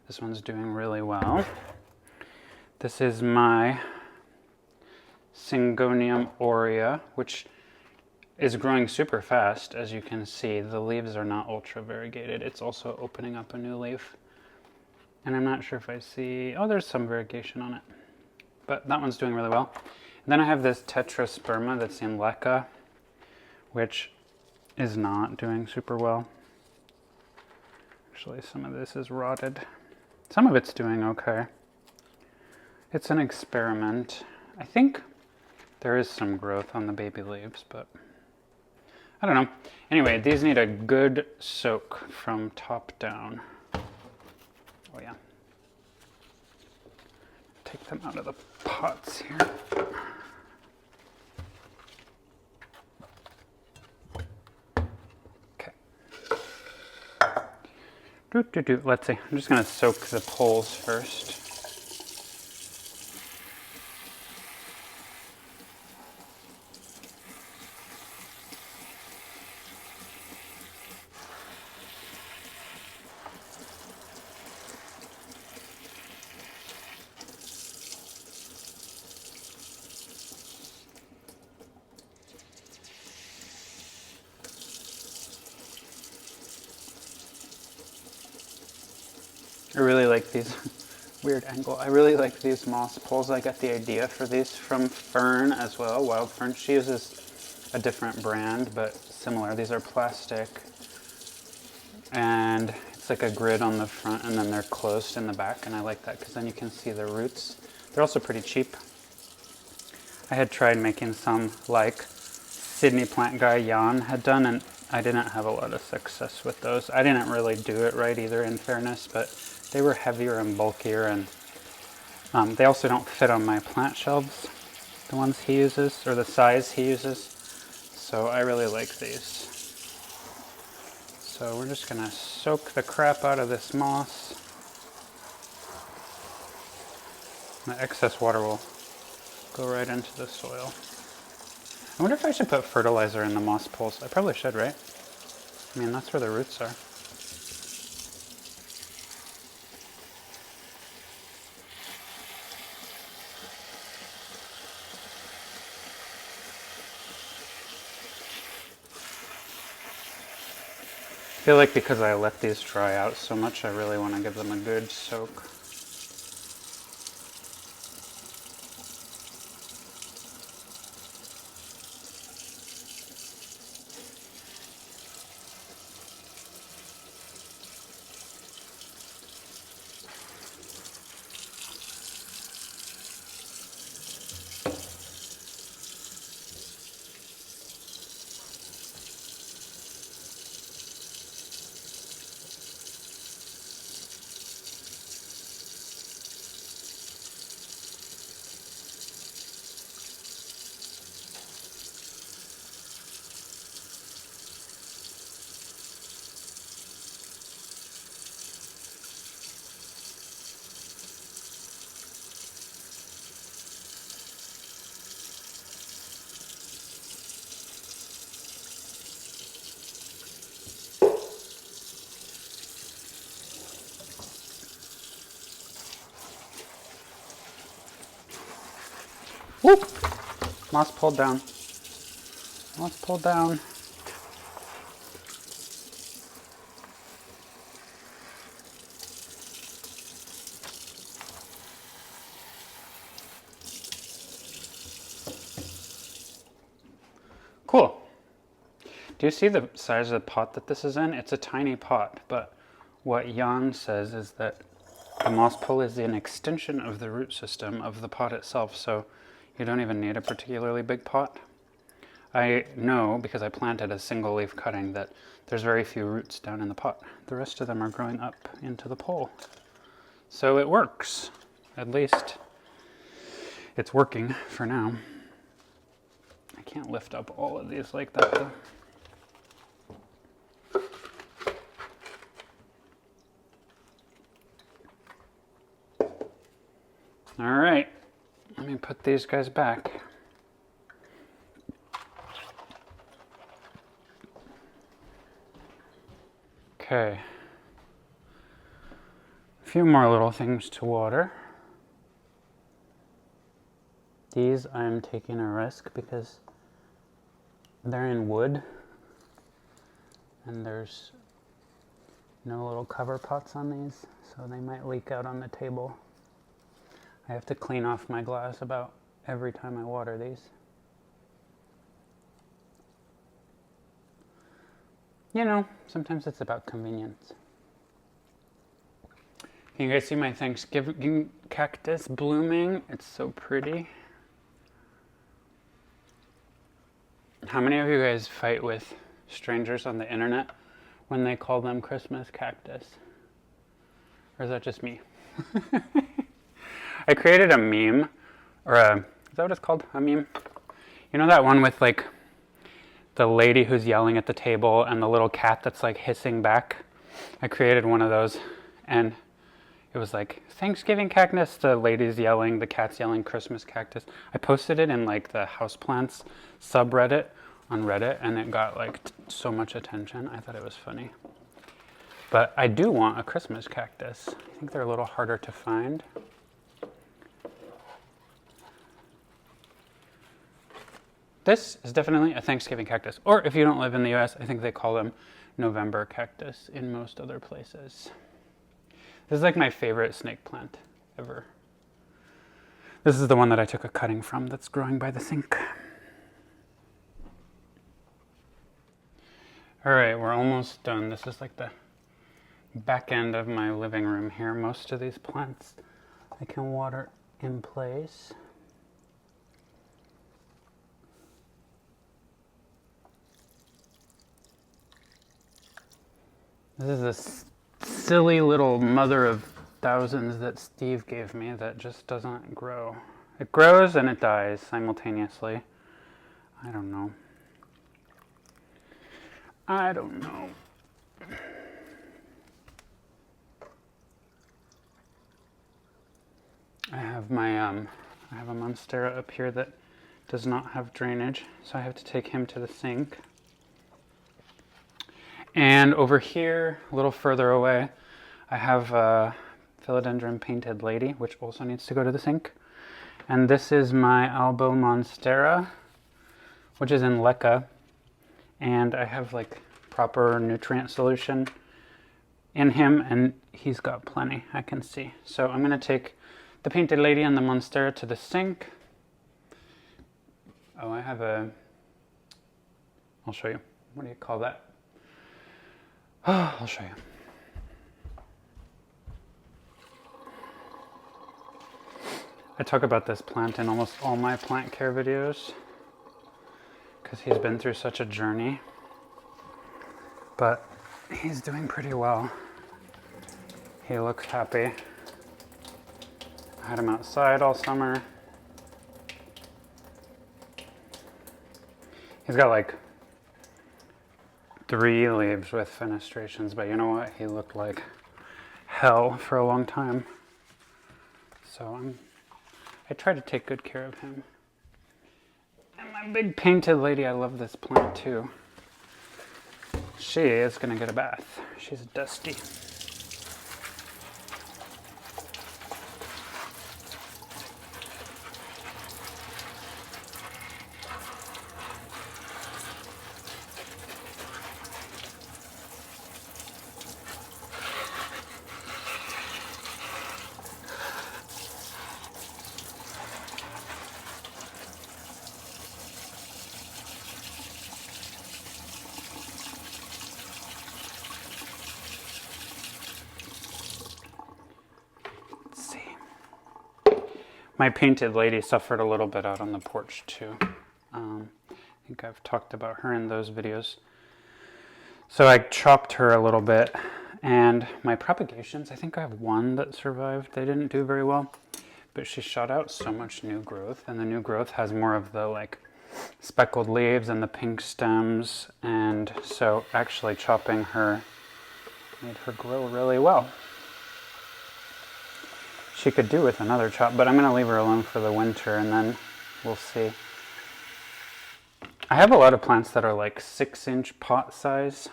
A: This one's doing really well. This is my Syngonium aurea, which is growing super fast. As you can see, the leaves are not ultra variegated. It's also opening up a new leaf. And I'm not sure if I see, oh, there's some variegation on it. But that one's doing really well. And then I have this tetrasperma that's in LECA, which is not doing super well. Actually, some of this is rotted. Some of it's doing okay. It's an experiment. I think there is some growth on the baby leaves, but I don't know. Anyway, these need a good soak from top down. Oh yeah. Take them out of the pots here. Let's see. I'm just going to soak the poles first. I really like these, weird angle, I really like these moss poles. I got the idea for these from Fern as well, Wild Fern. She uses a different brand, but similar. These are plastic, and it's like a grid on the front, and then they're closed in the back, and I like that because then you can see the roots. They're also pretty cheap. I had tried making some like Sydney plant guy Jan had done, and I didn't have a lot of success with those. I didn't really do it right either, in fairness, but they were heavier and bulkier, and they also don't fit on my plant shelves, the ones he uses, or the size he uses. So I really like these. So we're just gonna soak the crap out of this moss. The excess water will go right into the soil. I wonder if I should put fertilizer in the moss poles. I probably should, right? I mean, that's where the roots are. I feel like because I let these dry out so much, I really want to give them a good soak. Whoop! Moss pulled down. Moss pulled down. Cool. Do you see the size of the pot that this is in? It's a tiny pot, but what Jan says is that the moss pole is an extension of the root system of the pot itself, so you don't even need a particularly big pot. I know, because I planted a single leaf cutting, that there's very few roots down in the pot. The rest of them are growing up into the pole. So it works. At least it's working for now. I can't lift up all of these like that though. All right, let me put these guys back. Okay, a few more little things to water. These I'm taking a risk because they're in wood and there's no little cover pots on these, so they might leak out on the table. I have to clean off my glass about every time I water these. You know, sometimes it's about convenience. Can you guys see my Thanksgiving cactus blooming? It's so pretty. How many of you guys fight with strangers on the internet when they call them Christmas cactus? Or is that just me? I created a meme, or is that what it's called? A meme? You know that one with like the lady who's yelling at the table and the little cat that's like hissing back? I created one of those, and it was like Thanksgiving cactus, the ladies yelling, the cats yelling Christmas cactus. I posted it in like the houseplants subreddit on Reddit, and it got like so much attention. I thought it was funny. But I do want a Christmas cactus. I think they're a little harder to find. This is definitely a Thanksgiving cactus. Or if you don't live in the US, I think they call them November cactus in most other places. This is like my favorite snake plant ever. This is the one that I took a cutting from that's growing by the sink. All right, we're almost done. This is like the back end of my living room here. Most of these plants I can water in place. This is a silly little mother of thousands that Steve gave me that just doesn't grow. It grows and it dies simultaneously. I don't know. I don't know. I have my I have a monstera up here that does not have drainage, so I have to take him to the sink. And over here, a little further away, I have a philodendron painted lady, which also needs to go to the sink. And this is my albo monstera, which is in LECA. And I have like proper nutrient solution in him, and he's got plenty, I can see. So I'm gonna take the painted lady and the monstera to the sink. Oh, I have I'll show you. What do you call that? Oh, I'll show you. I talk about this plant in almost all my plant care videos because he's been through such a journey, but he's doing pretty well. He looks happy. I had him outside all summer. He's got like 3 leaves with fenestrations, but you know what? He looked like hell for a long time. So I try to take good care of him. And my big painted lady, I love this plant too. She is gonna get a bath. She's dusty. My painted lady suffered a little bit out on the porch too. I think I've talked about her in those videos. So I chopped her a little bit, and my propagations, I think I have 1 that survived. They didn't do very well, but she shot out so much new growth, and the new growth has more of the like speckled leaves and the pink stems, and so actually chopping her made her grow really well. She could do with another chop, but I'm going to leave her alone for the winter, and then we'll see. I have a lot of plants that are like 6-inch pot size,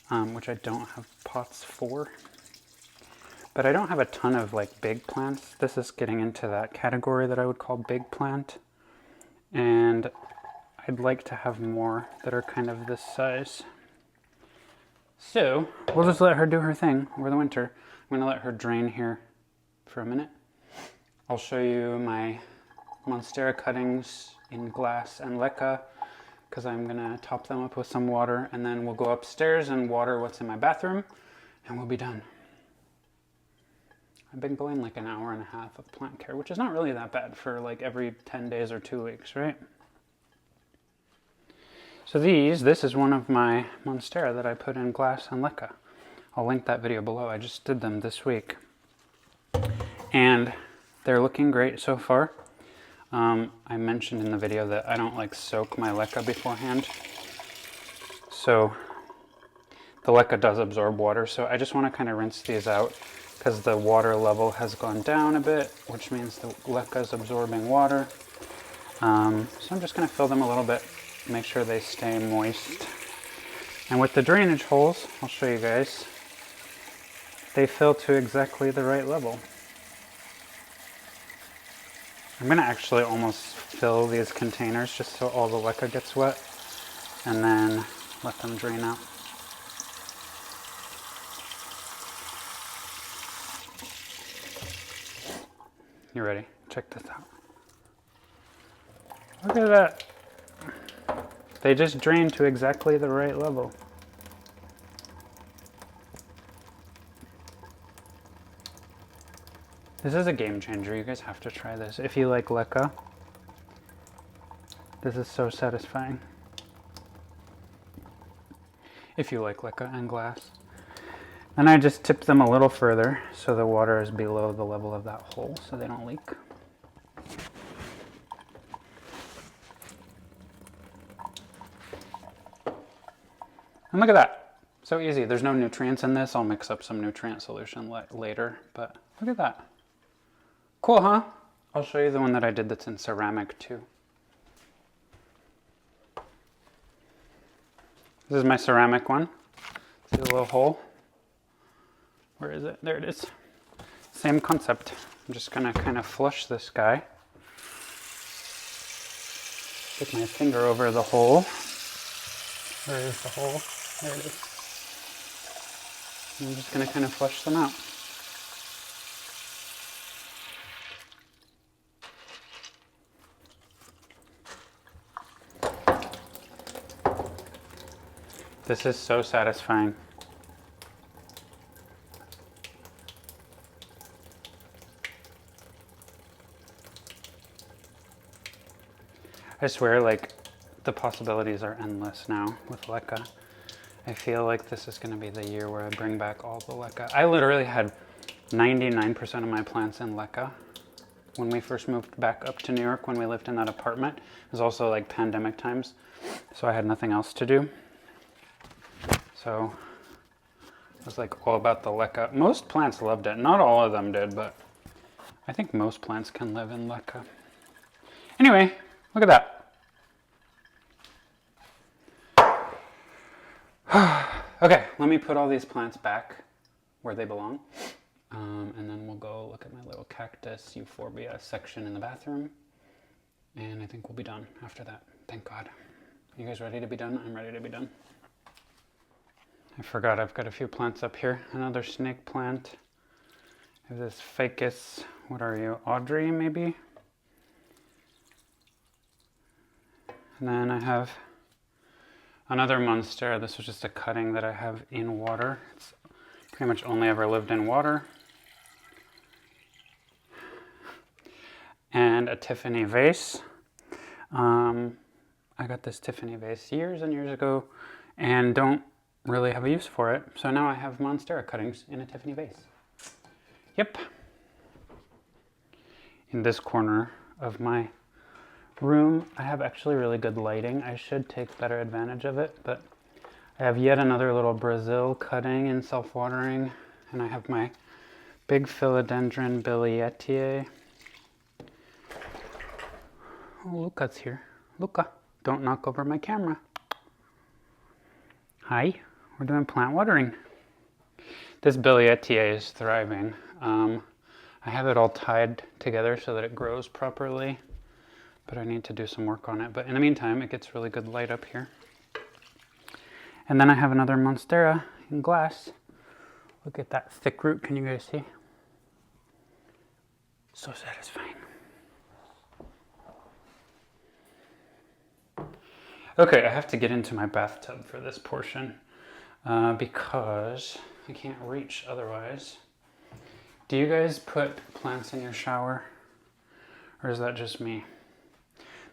A: which I don't have pots for. But I don't have a ton of like big plants. This is getting into that category that I would call big plant. And I'd like to have more that are kind of this size. So we'll just let her do her thing over the winter. I'm going to let her drain here for a minute. I'll show you my monstera cuttings in glass and LECA because I'm going to top them up with some water, and then we'll go upstairs and water what's in my bathroom, and we'll be done. I've been going like 1.5 hours of plant care, which is not really that bad for like every 10 days or 2 weeks, right? So this is one of my monstera that I put in glass and LECA. I'll link that video below. I just did them this week. And they're looking great so far. I mentioned in the video that I don't like soak my LECA beforehand. So the LECA does absorb water, so I just want to kind of rinse these out because the water level has gone down a bit, which means the LECA is absorbing water. So I'm just going to fill them a little bit, make sure they stay moist. And with the drainage holes, I'll show you guys, they fill to exactly the right level. I'm going to actually almost fill these containers just so all the LECA gets wet, and then let them drain out. You ready? Check this out. Look at that. They just drain to exactly the right level. This is a game changer. You guys have to try this. If you like LECA, this is so satisfying. If you like LECA and glass. Then I just tip them a little further so the water is below the level of that hole so they don't leak. And look at that. So easy. There's no nutrients in this. I'll mix up some nutrient solution later, but look at that. Cool, huh? I'll show you the one that I did that's in ceramic too. This is my ceramic one. See the little hole? Where is it? There it is. Same concept. I'm just gonna kind of flush this guy. Stick my finger over the hole. Where is the hole? There it is. I'm just gonna kind of flush them out. This is so satisfying. I swear, like, the possibilities are endless now with LECA. I feel like this is going to be the year where I bring back all the LECA. I literally had 99% of my plants in LECA when we first moved back up to New York, when we lived in that apartment. It was also like pandemic times, so I had nothing else to do. So it was like all about the LECA. Most plants loved it. Not all of them did, but I think most plants can live in LECA. Anyway, look at that. Okay, let me put all these plants back where they belong. And then we'll go look at my little cactus euphorbia section in the bathroom. And I think we'll be done after that. Thank God. You guys ready to be done? I'm ready to be done. I forgot I've got a few plants up here. Another snake plant. I have this ficus, what are you, Audrey maybe? And then I have another monstera. This was just a cutting that I have in water. It's pretty much only ever lived in water. And a Tiffany vase. I got this Tiffany vase years and years ago and don't really have a use for it. So now I have monstera cuttings in a Tiffany vase. Yep. In this corner of my room, I have actually really good lighting. I should take better advantage of it, but I have yet another little Brazil cutting and self-watering, and I have my big philodendron bilietiae. Oh, Luca's here. Luca, don't knock over my camera. Hi, we're doing plant watering. This bilietiae is thriving. I have it all tied together so that it grows properly, but I need to do some work on it. But in the meantime, it gets really good light up here. And then I have another monstera in glass. Look at that thick root, can you guys see? So satisfying. Okay, I have to get into my bathtub for this portion because I can't reach otherwise. Do you guys put plants in your shower? Or is that just me?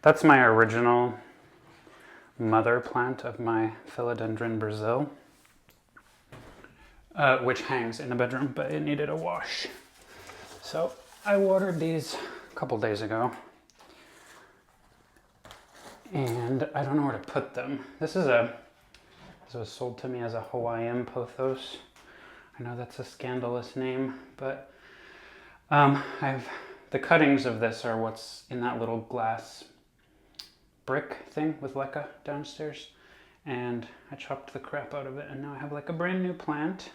A: That's my original mother plant of my philodendron Brazil, which hangs in the bedroom, but it needed a wash. So I watered these a couple days ago. And I don't know where to put them. This is because it was sold to me as a Hawaiian pothos. I know that's a scandalous name, but the cuttings of this are what's in that little glass brick thing with LECA downstairs. And I chopped the crap out of it, and now I have like a brand new plant.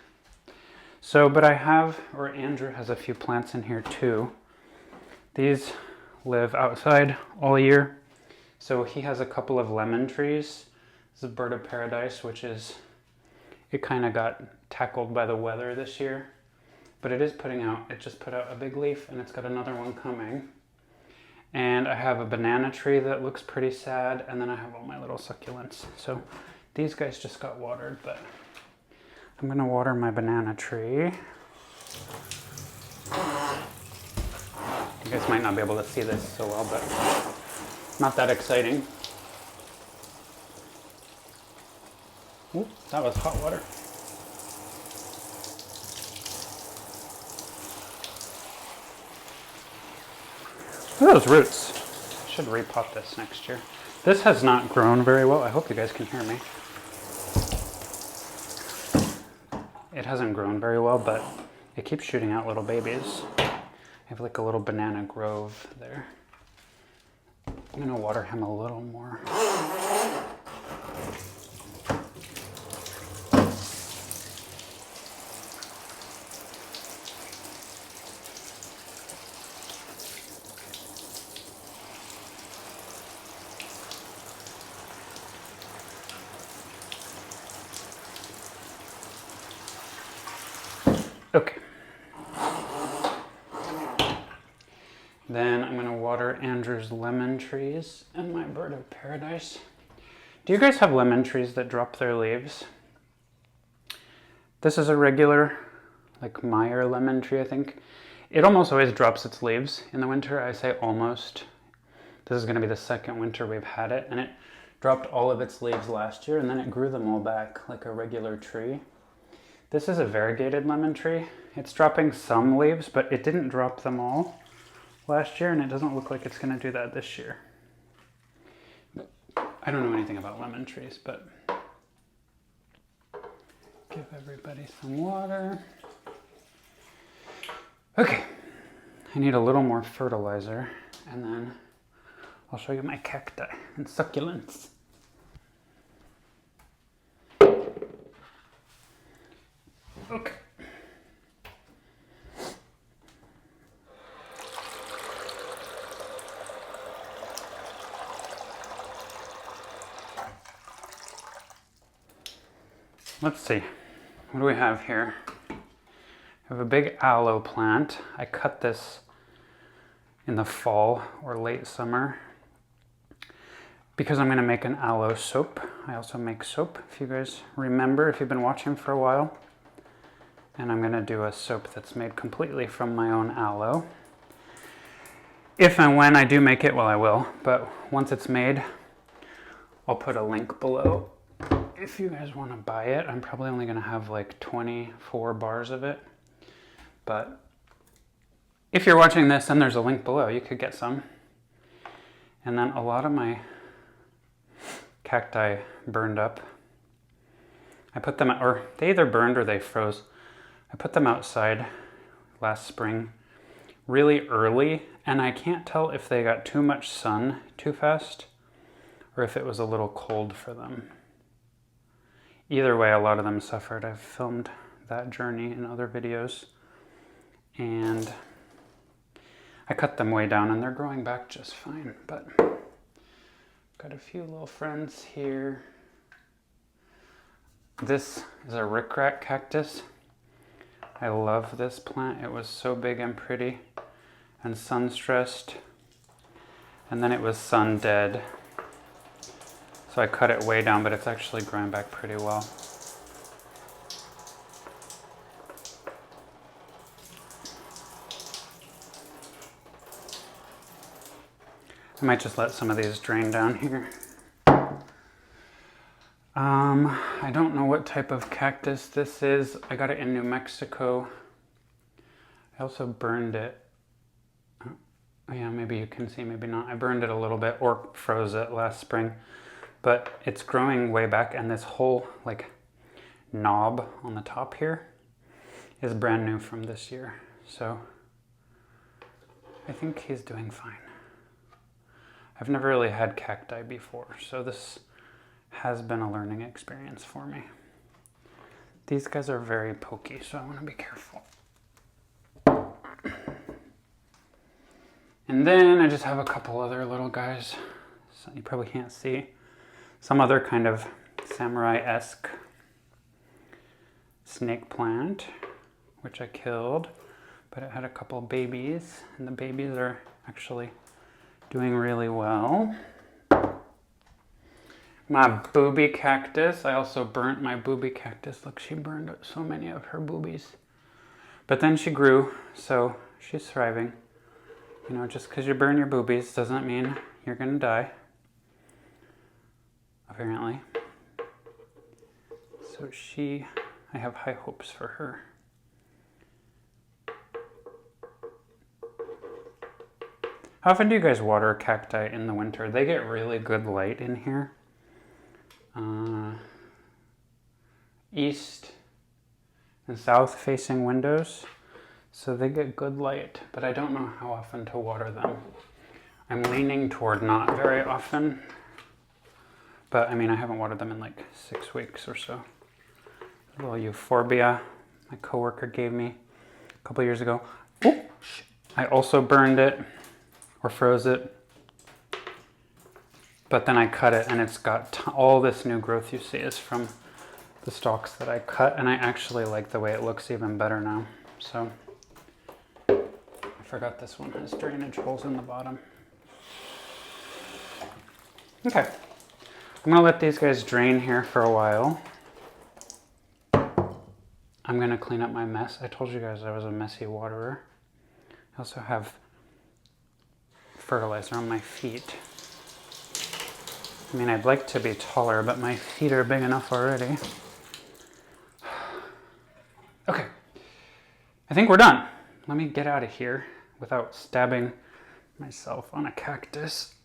A: So, but Andrew has a few plants in here too. These live outside all year. So he has a couple of lemon trees. This is a bird of paradise, which is, it kind of got tackled by the weather this year. But it just put out a big leaf, and it's got another one coming. And I have a banana tree that looks pretty sad, and then I have all my little succulents. So these guys just got watered, but I'm gonna water my banana tree. You guys might not be able to see this so well, but not that exciting. Ooh, that was hot water. Look at those roots. I should repot this next year. This has not grown very well. I hope you guys can hear me. It hasn't grown very well, but it keeps shooting out little babies. I have like a little banana grove there. I'm gonna water him a little more. Okay. Then I'm gonna water Andrew's lemon trees and my bird of paradise. Do you guys have lemon trees that drop their leaves? This is a regular, like Meyer lemon tree, I think. It almost always drops its leaves in the winter. I say almost. This is gonna be the second winter we've had it, and it dropped all of its leaves last year, and then it grew them all back like a regular tree. This is a variegated lemon tree. It's dropping some leaves, but it didn't drop them all last year, and it doesn't look like it's gonna do that this year. I don't know anything about lemon trees, but give everybody some water. Okay, I need a little more fertilizer, and then I'll show you my cacti and succulents. Okay. Let's see, what do we have here? I have a big aloe plant. I cut this in the fall or late summer because I'm gonna make an aloe soap. I also make soap, if you guys remember, if you've been watching for a while. And I'm gonna do a soap that's made completely from my own aloe. If and when I do make it, well, I will, but once it's made, I'll put a link below. If you guys wanna buy it, I'm probably only gonna have like 24 bars of it. But if you're watching this and there's a link below, you could get some. And then a lot of my cacti burned up. I put them, or they either burned or they froze. I put them outside last spring really early, and I can't tell if they got too much sun too fast or if it was a little cold for them. Either way, a lot of them suffered. I've filmed that journey in other videos, and I cut them way down and they're growing back just fine, but got a few little friends here. This is a rickrack cactus. I love this plant. It was so big and pretty and sun stressed, and then it was sun dead. So I cut it way down, but it's actually growing back pretty well. I might just let some of these drain down here. I don't know what type of cactus this is. I got it in New Mexico. I also burned it. Oh, yeah, maybe you can see, maybe not. I burned it a little bit or froze it last spring. but it's growing way back, and this whole like knob on the top here is brand new from this year. So I think he's doing fine. I've never really had cacti before, so this has been a learning experience for me. These guys are very pokey, so I want to be careful. And then I just have a couple other little guys. So you probably can't see. Some other kind of samurai-esque snake plant, which I killed, but it had a couple babies, and the babies are actually doing really well. My booby cactus, I also burnt my booby cactus. Look, she burned so many of her boobies. But then she grew, so she's thriving. You know, just because you burn your boobies doesn't mean you're gonna die, apparently. So I have high hopes for her. How often do you guys water cacti in the winter? They get really good light in here. East and south facing windows, so they get good light, but I don't know how often to water them. I'm leaning toward not very often, but I mean, I haven't watered them in like 6 weeks or so. A little euphorbia my coworker gave me a couple years ago. Oh, I also burned it or froze it, but then I cut it, and it's got all this new growth you see is from the stalks that I cut, and I actually like the way it looks even better now. So I forgot this one has drainage holes in the bottom. Okay, I'm gonna let these guys drain here for a while. I'm gonna clean up my mess. I told you guys I was a messy waterer. I also have fertilizer on my feet. I mean, I'd like to be taller, but my feet are big enough already. Okay, I think we're done. Let me get out of here without stabbing myself on a cactus.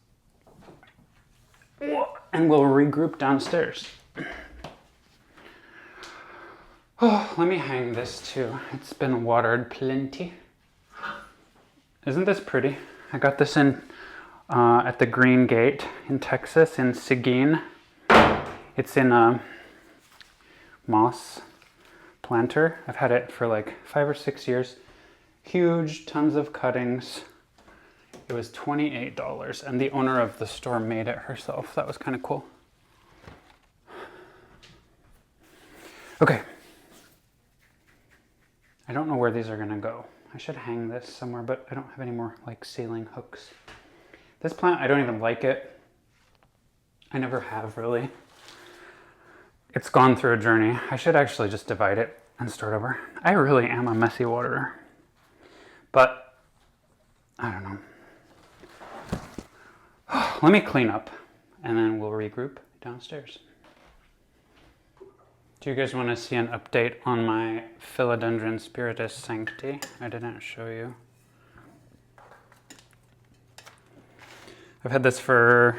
A: And we'll regroup downstairs. Oh, let me hang this too. It's been watered plenty. Isn't this pretty? I got this in at the Green Gate in Texas, in Seguin. It's in a moss planter. I've had it for like 5 or 6 years. Huge, tons of cuttings. It was $28, and the owner of the store made it herself. That was kind of cool. Okay. I don't know where these are gonna go. I should hang this somewhere, but I don't have any more like ceiling hooks. This plant, I don't even like it. I never have really. It's gone through a journey. I should actually just divide it and start over. I really am a messy waterer, but I don't know. Let me clean up and then we'll regroup downstairs. Do you guys want to see an update on my Philodendron Spiritus Sancti? I didn't show you. I've had this for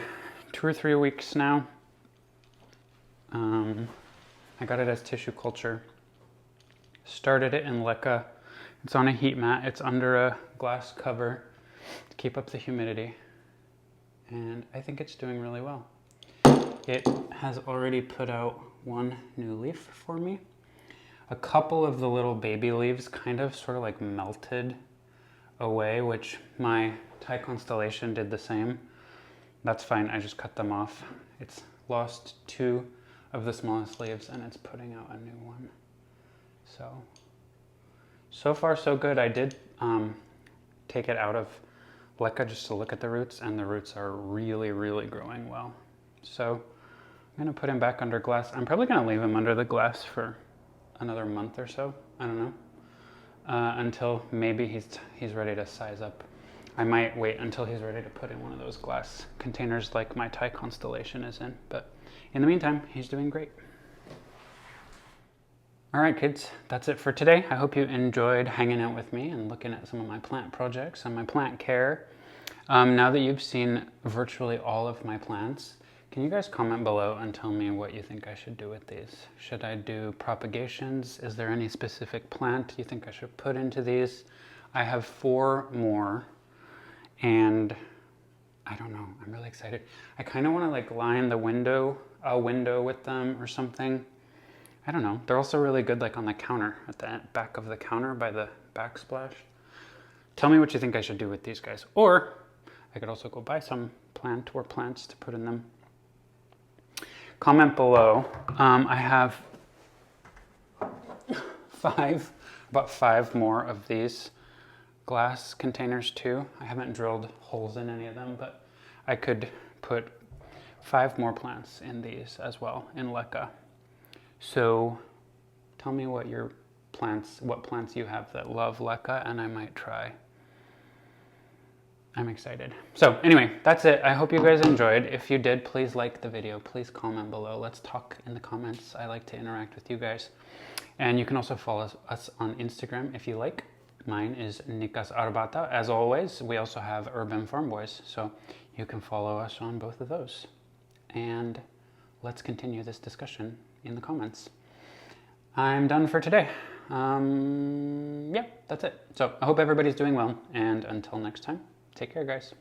A: 2 or 3 weeks now. I got it as tissue culture. Started it in LECA. It's on a heat mat. It's under a glass cover to keep up the humidity. And I think it's doing really well. It has already put out 1 new leaf for me. A couple of the little baby leaves kind of sort of like melted away, which my Thai constellation did the same. That's fine, I just cut them off. It's lost 2 of the smallest leaves and it's putting out a new one. So far so good. I did take it out of LECA just to look at the roots, and the roots are really, really growing well. So I'm gonna put him back under glass. I'm probably gonna leave him under the glass for another month or so. I don't know, until maybe he's ready to size up. I might wait until he's ready to put in one of those glass containers like my Thai constellation is in. But in the meantime, he's doing great. All right, kids, that's it for today. I hope you enjoyed hanging out with me and looking at some of my plant projects and my plant care. Now that you've seen virtually all of my plants, Can you guys comment below and tell me what you think I should do with these? Should I do propagations? Is there any specific plant you think I should put into these? I have 4 more, and I don't know, I'm really excited. I kind of want to like line a window with them or something. I don't know. They're also really good like on the counter, at the back of the counter by the backsplash. Tell me what you think I should do with these guys. Or I could also go buy some plant or plants to put in them. Comment below. I have about 5 more of these glass containers too. I haven't drilled holes in any of them, but I could put 5 more plants in these as well in LECA. So tell me what plants you have that love LECA, and I might try. I'm excited. So anyway, that's it. I hope you guys enjoyed. If you did, please like the video. Please comment below. Let's talk in the comments. I like to interact with you guys. And you can also follow us on Instagram if you like. Mine is Nikas Arbata. As always, we also have Urban Farm Boys, so you can follow us on both of those. And let's continue this discussion in the comments. I'm done for today. Yeah, that's it. So I hope everybody's doing well, and until next time, take care, guys.